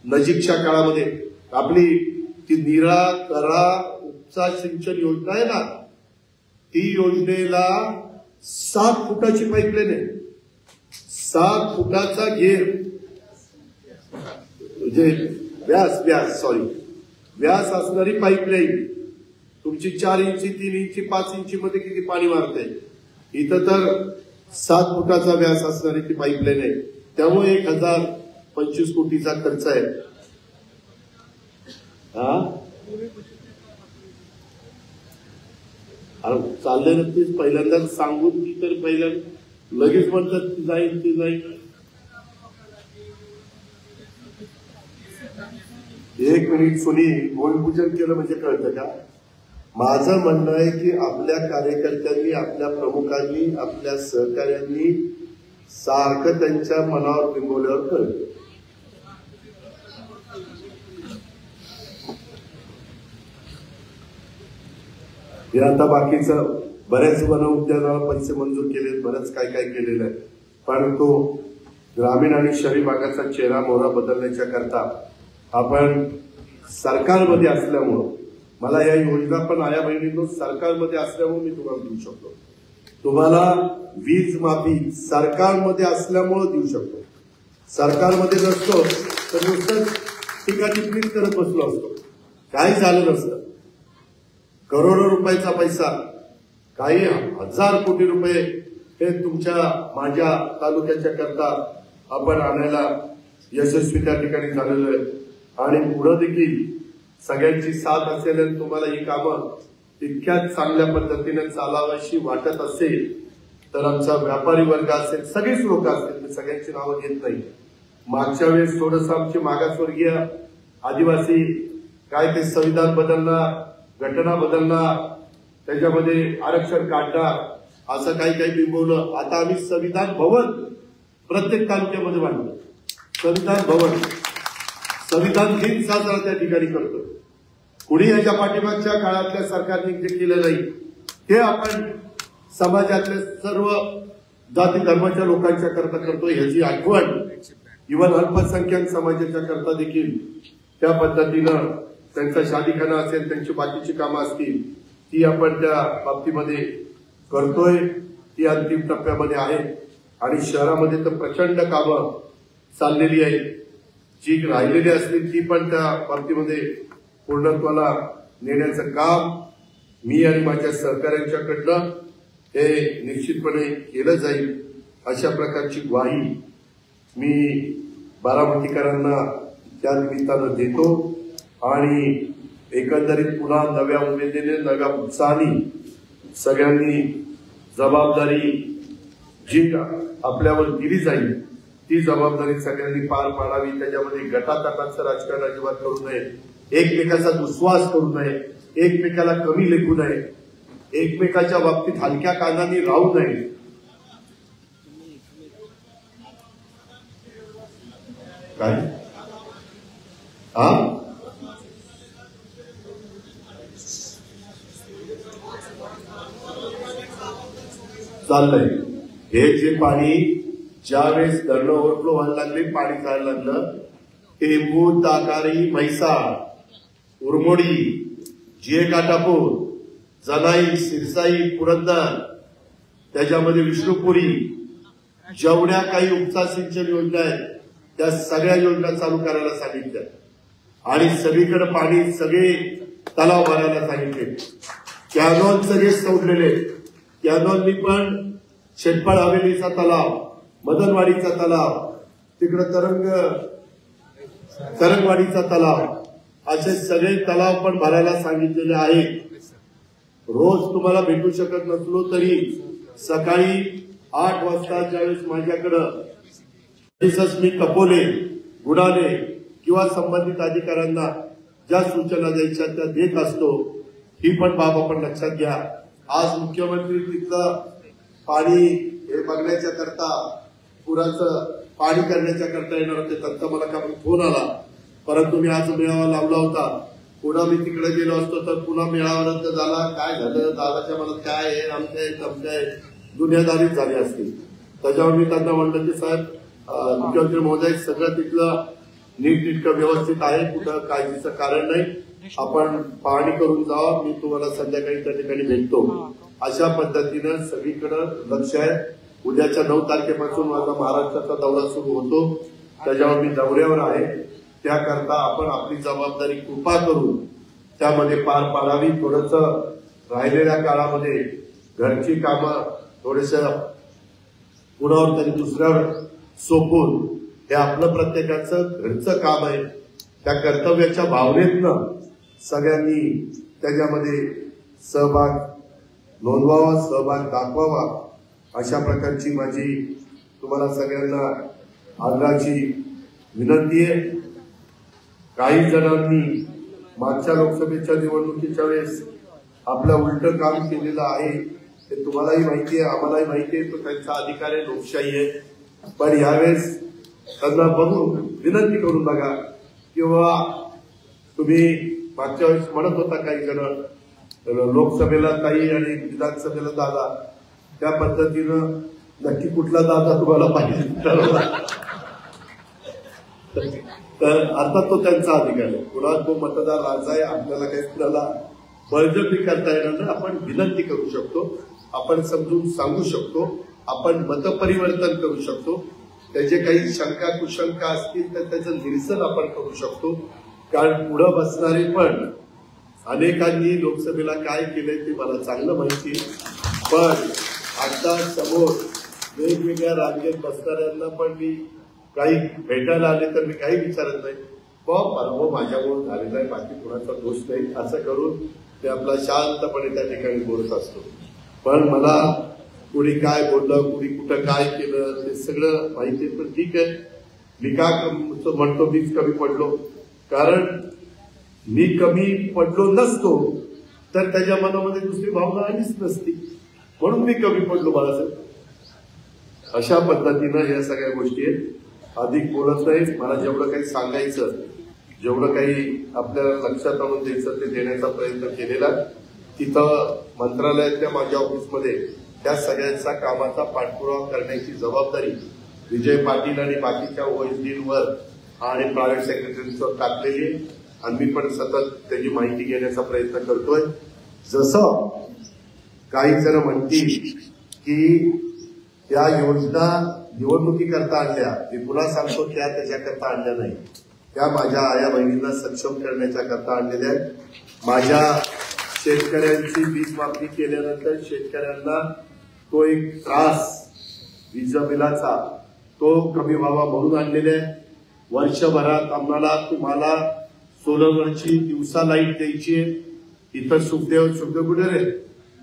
नजीकच्या काळामध्ये आपली ती नीरा करा उपसा सिंचन योजना आहे ना, ती योजनेला 7 फुटाची पाईपलाईन आहे. 7 फुटाचा घेर म्हणजे व्यास असणारी पाईपलाईन तुमची 4 इंची 3 इंची 5 इंची मध्ये किती पाणी मारते. इथं तर 7 फुटाचा व्यास असणारी ती पाईपलाईन आहे. त्यामुळे 1025 कोटीचा खर्च आहे. चाललंय नक्कीच. पहिल्यांदा सांगून की तर पहिल्यांदा लगेच म्हणतात ती जाईल ती जाईल. 1 मिनिट सुनी भूमिपूजन केलं म्हणजे कळतं का. माझं म्हणणं आहे की आपल्या कार्यकर्त्यांनी, आपल्या प्रमुखांनी, आपल्या सहकार्यांनी सारखं त्यांच्या मनावर बिंबवल्यावर कळतं. हे आता बाकीचं बऱ्याच वन उद्यानाला पैसे मंजूर केले, बरंच काय काय केलेलं आहे. परंतु ग्रामीण आणि शहरी भागाचा चेहरा मोहरा बदलण्याच्या करता आपण सरकारमध्ये असल्यामुळं, मला या योजना पण आया बहिणींनो सरकारमध्ये असल्यामुळे मी तुम्हाला देऊ शकतो. तुम्हाला वीज माफी सरकारमध्ये असल्यामुळे देऊ शकतो. सरकारमध्ये नसतो तर नुसतंच टीका टिप्पणी करत बसलो असतो, काही झालं नसतं. करोडो रुपयाचा पैसा, काही 1000 कोटी रुपये हे तुमच्या माझ्या तालुक्याच्या करता आपण आणायला यशस्वी त्या ठिकाणी झालेलं आहे. आणि पुढे देखील सगळ्यांची साथ असेल आणि तुम्हाला ही कामं तितक्याच चांगल्या पद्धतीने चालावायची वाटत असेल तर आमचा व्यापारी वर्ग असेल, सगळीच लोक असतील, मी सगळ्यांची नावं घेत नाही. मागच्या वेळेस थोडंसं आमची मागासवर्गीय आदिवासी काय ते संविधान बदलणार, घटना बदलणार, त्याच्यामध्ये आरक्षण काढणार असं काही काही बिंबवलं. आता आम्ही संविधान भवन प्रत्येक तालुक्यामध्ये बांधलं. संविधान भवन, संविधान दिन साजरा त्या ठिकाणी करतो. कुणी याच्या पाठीमागच्या काळातल्या सरकारने जे केलं नाही ते आपण समाजातल्या सर्व जाती धर्माच्या लोकांच्या करता करतो. ह्याची आठवण इव्हन अल्पसंख्याक समाजाच्या करता देखील त्या पद्धतीनं त्यांचा शादीखाना असेल, त्यांची बाकीची कामं असतील ती आपण त्या बाबतीमध्ये करतोय. ती अंतिम टप्प्यामध्ये आहे आणि शहरामध्ये तर प्रचंड कामं चाललेली आहेत. जी राहिलेली असतील ती पण त्या बाबतीमध्ये पूर्णत्वाला नेण्याचं काम मी आणि माझ्या सहकाऱ्यांच्याकडनं हे निश्चितपणे केलं जाईल. अशा प्रकारची ग्वाही मी बारामतीकरांना त्या निमित्तानं देतो आणि एकंदरीत पुन्हा नव्या उमेदीने, नव्या उत्साहाने सगळ्यांनी जबाबदारी जी आपल्यावर दिली जाईल ती जबाबदारी सगळ्यांनी पार पाडावी. त्याच्यामध्ये गटातटाचं राजकारण अजिबात करू नये, एकमेकाचा दुस्वास करू नये, एकमेकाला कमी लेखू नये, एकमेकाच्या बाबतीत हलक्या कानाने राहू नये. काय चाललंय हे जे पाणी ज्यावेळेस धरणं ओव्हरफ्लो व्हायला लागले, पाणी जायला लागलं, टेंबू, ताकारी, म्हैसाळ, उरमोडी, जिए काटापूर, जनाई, सिरसाई, पुरंदर, त्याच्यामध्ये विष्णुपुरी, जेवढ्या काही उपसा सिंचन योजना आहेत त्या सगळ्या योजना चालू करायला सांगितल्या आणि सगळीकडे पाणी, सगळे तलाव भरायला सांगितले. कॅनॉल सगळे सोडलेले. कॅनॉलनी पण शेटपाळ हवेलीचा तलाव, मदनवाडीचा तलाव, तिकडे तरंगवाडीचा तलाव, असे सगळे तलाव पण भरायला सांगितलेले आहेत. रोज तुम्हाला भेटू शकत नसलो तरी सकाळी 8 वाजता ज्यावेळेस माझ्याकडं मी कपोले, गुडाले किंवा संबंधित अधिकाऱ्यांना ज्या सूचना द्यायच्या त्या देत असतो. ही पण बाब आपण लक्षात घ्या. आज मुख्यमंत्री तिथलं पाणी हे बघण्याच्या करता, पुराचं पाणी करण्याच्या करता येणार होते. त्यांचा मला का फोन आला, परंतु मी आज मेळावा लावला होता. पुन्हा मी तिकडे गेलो असतो तर पुन्हा मेळावा रद्द झाला. काय झालं, दादाच्या मनात काय आहे, आमच्या दुनियादारीच झाली असती. त्याच्यावर मी त्यांना म्हणलं की साहेब, मुख्यमंत्री महोदय, सगळं तिथलं नीटनेटकं व्यवस्थित आहे, कुठं काळजीचं कारण नाही, आपण पाहणी करून जावा, मी तुम्हाला संध्याकाळी त्या ठिकाणी भेटतो. अशा पद्धतीनं सगळीकडे लक्ष आहे. उद्याच्या 9 तारखेपासून माझा महाराष्ट्राचा दौरा सुरू होतो. त्याच्यावर मी दौऱ्यावर आहे. त्याकरता आपण आपली जबाबदारी कृपा करून त्यामध्ये पार पाडावी. थोडंसं राहिलेल्या काळामध्ये घरची कामं थोडंसं कुणावर तरी दुसऱ्यावर सोपून हे आपलं प्रत्येकाचं घरचं काम आहे. त्या कर्तव्याच्या भावनेतनं सगळ्यांनी त्याच्यामध्ये सहभाग नोंदवावा, सहभाग दाखवावा, अशा प्रकारची माझी तुम्हाला सगळ्यांना आग्रहाची विनंती आहे. काही जणांनी मागच्या लोकसभेच्या निवडणुकीच्या वेळेस आपलं उलटं काम केलेलं आहे, ते तुम्हालाही माहिती आहे, आम्हालाही माहिती आहे. तो त्यांचा अधिकार आहे, लोकशाही आहे. पण यावेळेस त्यांना बघून विनंती करून बघा. किंवा तुम्ही मागच्या वेळेस म्हणत होता काही जण लोकसभेला ताई आणि विधानसभेला दादा, त्या पद्धतीनं नक्की कुठला दादा तुम्हाला पाहिजे तर आता तो त्यांचा अधिकार आहे. कुणा तो मतदार राजा आहे, आपल्याला काही कुणाला बळजबरी करता येणार नाही. आपण विनंती करू शकतो, आपण समजून सांगू शकतो, आपण मतपरिवर्तन करू शकतो. त्याचे काही शंका कुशंका असतील तर त्याचं निरसन आपण करू शकतो. कारण पुढे बसणारे पण अनेकांनी लोकसभेला काय केलंय ते मला चांगलं माहिती आहे. पण आता समोर वेगवेगळ्या रांगेत बसणाऱ्यांना पण मी काही भेटायला आले तर मी काही विचारत नाही. पराभव माझ्यामुळे झालेला आहे, बाकी कुणाचा दोष नाही, असं करून ते आपला शांतपणे त्या ठिकाणी बोलत असतो. पण मला कुणी काय बोललं, कुणी कुठं काय केलं ते सगळं माहिती आहे. पण ठीक आहे, मी का म्हणतो मीच कमी पडलो, कारण मी कमी पडलो नसतो तर त्याच्या मनामध्ये दुसरी भावना आलीच नसती, म्हणून मी कमी पडलो बाळासाहेब. अशा पद्धतीनं या सगळ्या गोष्टी आहेत. अधिक बोलत नाही. मला जेवढं काही सांगायचं, जेवढं काही आपल्याला लक्षात आणून द्यायचं ते देण्याचा प्रयत्न केलेला. तिथं मंत्रालयातल्या माझ्या ऑफिसमध्ये त्या सगळ्यांचा कामाचा पाठपुरावा करण्याची जबाबदारी विजय पाटील आणि बाकीच्या ओएसडींवर आणि प्रायव्हेट सेक्रेटरींवर टाकलेली आहे. आणि मी पण सतत त्याची माहिती घेण्याचा प्रयत्न करतोय. जसं काही जण म्हणतील की त्या योजना निवडणुकीकरता आणल्या, मी पुन्हा सांगतो त्या त्याच्याकरता आणल्या नाही, त्या माझ्या आया बहिणींना सक्षम करण्याच्या करता आणलेल्या आहेत. माझ्या शेतकऱ्यांची वीज मागणी केल्यानंतर शेतकऱ्यांना तो एक त्रास वीज बिलाचा तो कमी व्हावा म्हणून आणलेले आहे. वर्षभरात आम्हाला तुम्हाला सोलरवरची दिवसा लाईट द्यायची आहे. इथं सुखदेव कुठे रे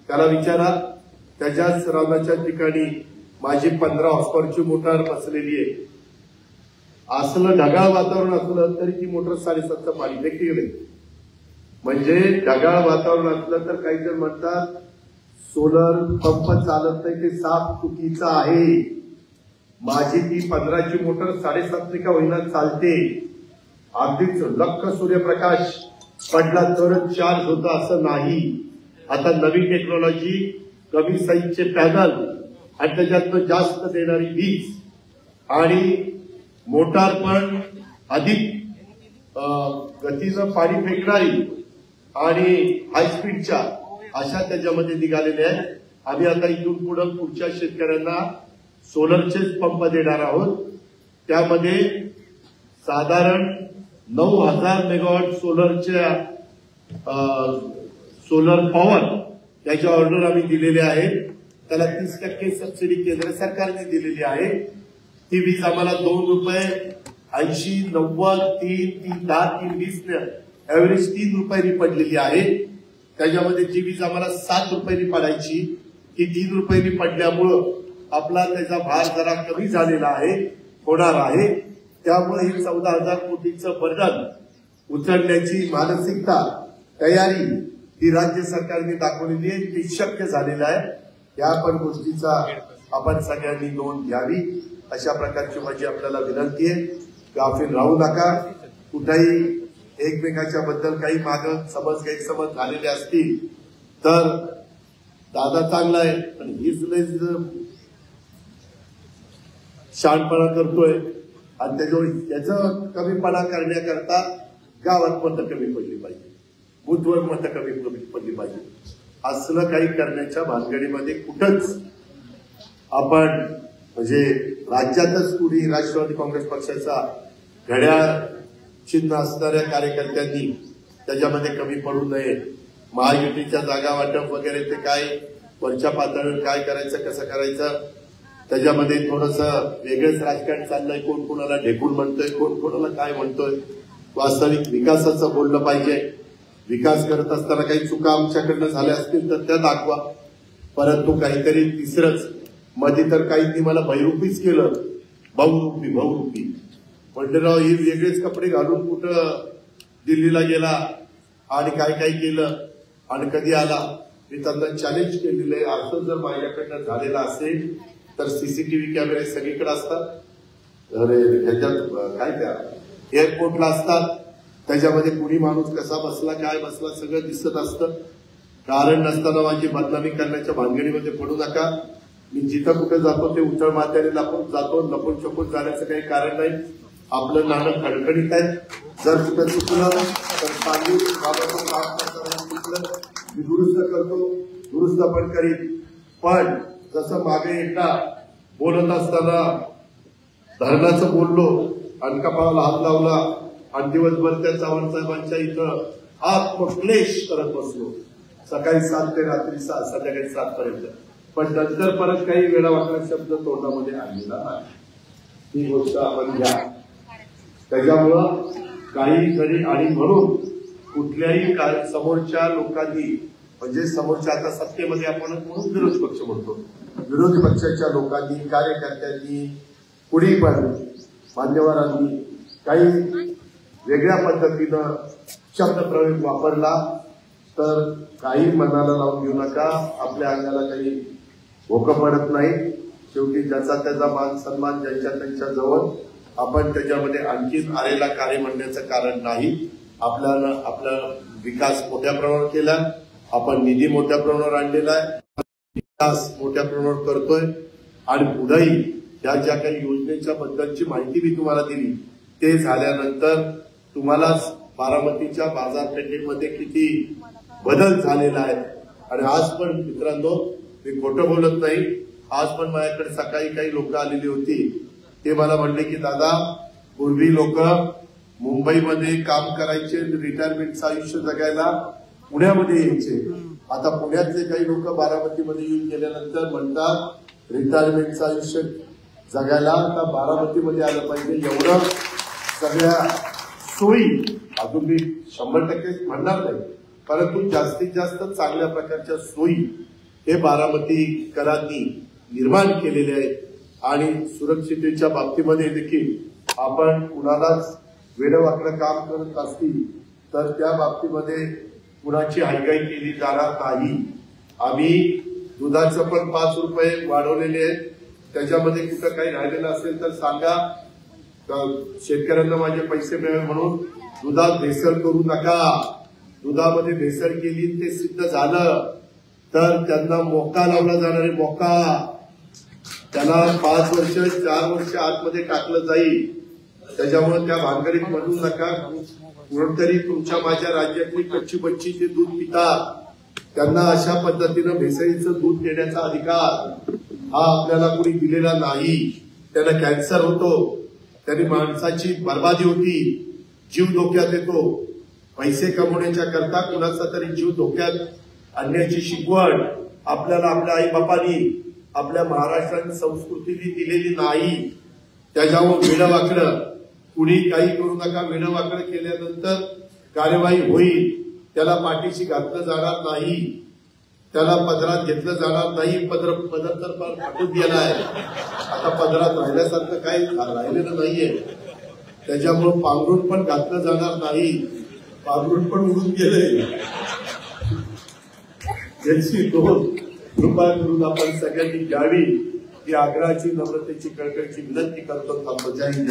त्याला विचारा, त्याच्याच रानाच्या ठिकाणी माझी 15 हॉर्सपॉवरची मोटार बसलेली आहे. असलं ढगाळ वातावरण असलं तरी ती मोटर 7.5चं पाणी देखील नाही. म्हणजे ढगाळ वातावरण असलं तर काही जण म्हणतात सोलर पंप चालत नाही, ते साफ चुकीचं आहे. माझी ती 15ची मोटर 7.5 का होईना चालते. अगदीच लख्ख सूर्यप्रकाश पडला तरच चार्ज होतं असं नाही. आता नवी टेक्नॉलॉजी, कमी साईजचे पॅनल आणि त्याच्यातनं जास्त देणारी वीज आणि मोटार पण अधिक गतीनं पाणी फेकणारी आणि हाय स्पीडच्या अशा त्याच्यामध्ये निघालेल्या आहेत. आम्ही आता इथून पुढे पुढच्या शेतकऱ्यांना सोलरचेच पंप देणार आहोत. त्यामध्ये साधारण 9,000 मेगावॉट सोलर पॉवर त्याची ऑर्डर आम्ही दिलेली आहे. त्याला 30% सबसिडी केंद्र सरकारने दिलेली आहे. ती वीज आम्हाला ₹2.80, 90, 3, 10, 3, 20 ऍव्हरेज ₹3 पडलेली आहे. त्याच्यामध्ये जी वीज आम्हाला ₹7 पडायची ती ₹3 पडल्यामुळं आपला त्याचा भार जरा कमी झालेला आहे, होणार आहे. त्यामुळे हे 14,000 कोटीचं बर्डन उचलण्याची मानसिकता, तयारी ही राज्य सरकारने दाखवलेली आहे. ती शक्य झालेलं आहे. या पण गोष्टीचा आपण सगळ्यांनी नोंद घ्यावी अशा प्रकारची माझी आपल्याला विनंती आहे. गाफील राहू नका. कुठेही एकमेकाच्या बद्दल काही मागं समज गैरसमज झालेले असतील तर दादा चांगला आहे पण हीच लयच शहाणपणा करतोय आणि त्याचं कमीपणा करण्याकरता गावात मतं कमी पडली पाहिजे, बुथवर मतं कमी पडली पाहिजे. असलं काही करण्याच्या भानगडीमध्ये कुठंच आपण म्हणजे राज्यातच कुणी राष्ट्रवादी काँग्रेस पक्षाचा घड्याळ चिन्ह असणाऱ्या कार्यकर्त्यांनी त्याच्यामध्ये कमी पडू नये. महायुतीच्या जागा वाटप वगैरे ते काय वरच्या पातळीवर काय करायचं, कसं करायचं, त्याच्यामध्ये थोडंसं वेगळंच राजकारण चाललंय. कोण कोणाला ढेकून म्हणतोय, कोण कोणाला काय म्हणतोय. वास्तविक विकासाचं बोललं पाहिजे. विकास करत असताना काही चुका आमच्याकडनं झाल्या असतील तर त्या दाखवा. परंतु काहीतरी तिसरंच मध्ये तर काहींनी मला बहुरूपीच केलं. बहुरूपी म्हटलं राव हे वेगळेच कपडे घालून कुठं दिल्लीला गेला आणि काय काय केलं आणि कधी आला. मी त्यांना चॅलेंज केलेलं आहे. असं जर माझ्याकडनं झालेलं असेल तर सीसीटीव्ही कॅमेरे सगळीकडे असतात. ह्याच्यात काय त्या एअरपोर्टला असतात. त्याच्यामध्ये कुणी माणूस कसा बसला काय बसला सगळं दिसत असतं. कारण नसताना माझी बदनामी करण्याच्या भानगडीमध्ये पडू नका. मी जिथं कुठे जातो ते उचळ मात्याने लपून जातो. लपून छपून जाण्याचं काही कारण नाही. आपलं नाणं खडखडीत आहे. जर कुठं चुकलं तर सांगू बाबाचं काम चुकलं मी दुरुस्त करतो, दुरुस्त पण करीन. पण जसं मागे एकदा बोलत असताना धरणाचं बोललो आणि कपाळाला हात लावला आणि दिवसभर त्या चव्हाण साहेबांच्या इथं आत्मक्लेश करत बसलो. सकाळी 7 ते रात्री 7, संध्याकाळी 7 पर्यंत. पण नंतर परत काही वेळा वाटला शब्द तोंडामध्ये आणलेला नाही. ही गोष्ट आपण घ्या. त्याच्यामुळं काही जरी आणि म्हणून कुठल्याही समोरच्या लोकांनी म्हणजे समोरच्या आता सत्तेमध्ये आपण म्हणून विरोधी पक्ष म्हणतो. विरोधी पक्षाच्या लोकांनी, कार्यकर्त्यांनी, कुणी पण मान्यवरांनी काही वेगळ्या पद्धतीनं शब्दप्रयोग वापरला तर काही मनाला लावून घेऊ नका. आपल्या अंगाला काही भोकं पडत नाही. शेवटी ज्याचा त्याचा मान सन्मान ज्यांच्या त्यांच्या जवळ. आपण त्याच्यामध्ये आणखीन आलेला कार्य म्हणण्याचं कारण नाही. आपला विकास मोठ्या प्रमाणावर केला. आपण निधी मोठ्या प्रमाणावर आणलेला आहे. विकास मोठ्या प्रमाणावर करतोय आणि पुढेही त्या ज्या काही योजनेच्या बद्दलची माहिती मी तुम्हाला दिली ते झाल्यानंतर तुम्हालाच बारामतीच्या बाजारपेठेमध्ये किती बदल झालेला आहे. आणि आज पण मित्रांनो मी खोटं बोलत नाही. आज पण माझ्याकडे सकाळी काही लोक आलेली होती. ते मला म्हणले की दादा पूर्वी लोक मुंबईमध्ये काम करायचे, रिटायरमेंटचं आयुष्य जगायला पुण्यामध्ये यायचे. आता पुण्यातले काही लोक बारामतीमध्ये येऊन गेल्यानंतर म्हणतात रिटायरमेंटचं आयुष्य जगायला आता बारामतीमध्ये आलं पाहिजे. एवढं सगळ्या सोयी अजून मी 100% म्हणणार नाही परंतु जास्तीत जास्त चांगल्या प्रकारच्या सोयी हे बारामतीकरांनी निर्माण केलेले आहेत. आणि सुरक्षितेच्या बाबतीमध्ये देखील आपण कुणालाच वेडवाकडं काम करत असतील तर त्या बाबतीमध्ये कुणाची हलगाई केली जाणार नाही. आम्ही दुधाचं पण 5 रुपये वाढवलेले आहेत. त्याच्यामध्ये कुठं काही राहिलेलं असेल तर सांगा. शेतकऱ्यांना माझे पैसे मिळावे म्हणून दुधात भेसळ करू नका. दुधामध्ये भेसळ केली ते सिद्ध झालं तर त्यांना मोका लावला जाणार आहे. मोका त्यांना 5 वर्ष 4 वर्ष आतमध्ये टाकलं जाईल. त्याच्यामुळे त्या भानगडीत म्हणू नका. कोणतरी तुमच्या माझ्या राज्यातली कच्ची बच्ची जे दूध पितात त्यांना अशा पद्धतीनं भेसळीचं दूध देण्याचा अधिकार हा आपल्याला कोणी दिलेला नाही. त्यांना कॅन्सर होतो, त्यांनी माणसाची बर्बादी होती, जीव धोक्यात येतो. पैसे कमवण्याच्या करता कुणाचा तरी जीव धोक्यात आणण्याची शिकवण आपल्याला आपल्या आई बापांनी आपल्या महाराष्ट्राने संस्कृतीने दिलेली नाही. त्याच्यावर वेडवाकडं कुणी काही करू नका. वेडवाकडं केल्यानंतर कार्यवाही होईल. त्याला पाठीशी घातलं जाणार नाही, त्याला पदरात घेतलं जाणार नाही. पदर तर फाटून गेलाय. आता पदरात राहिल्यासारखं काही राहिलेलं नाहीये. त्याच्यामुळे पांघरून पण घातलं जाणार नाही. पांघरून पण उडून गेले. याची कृपा करून आपण सगळ्यांनी घ्यावी ही आग्रहाची नम्रतेची कळकळीची विनंती करतो. जय हिंद.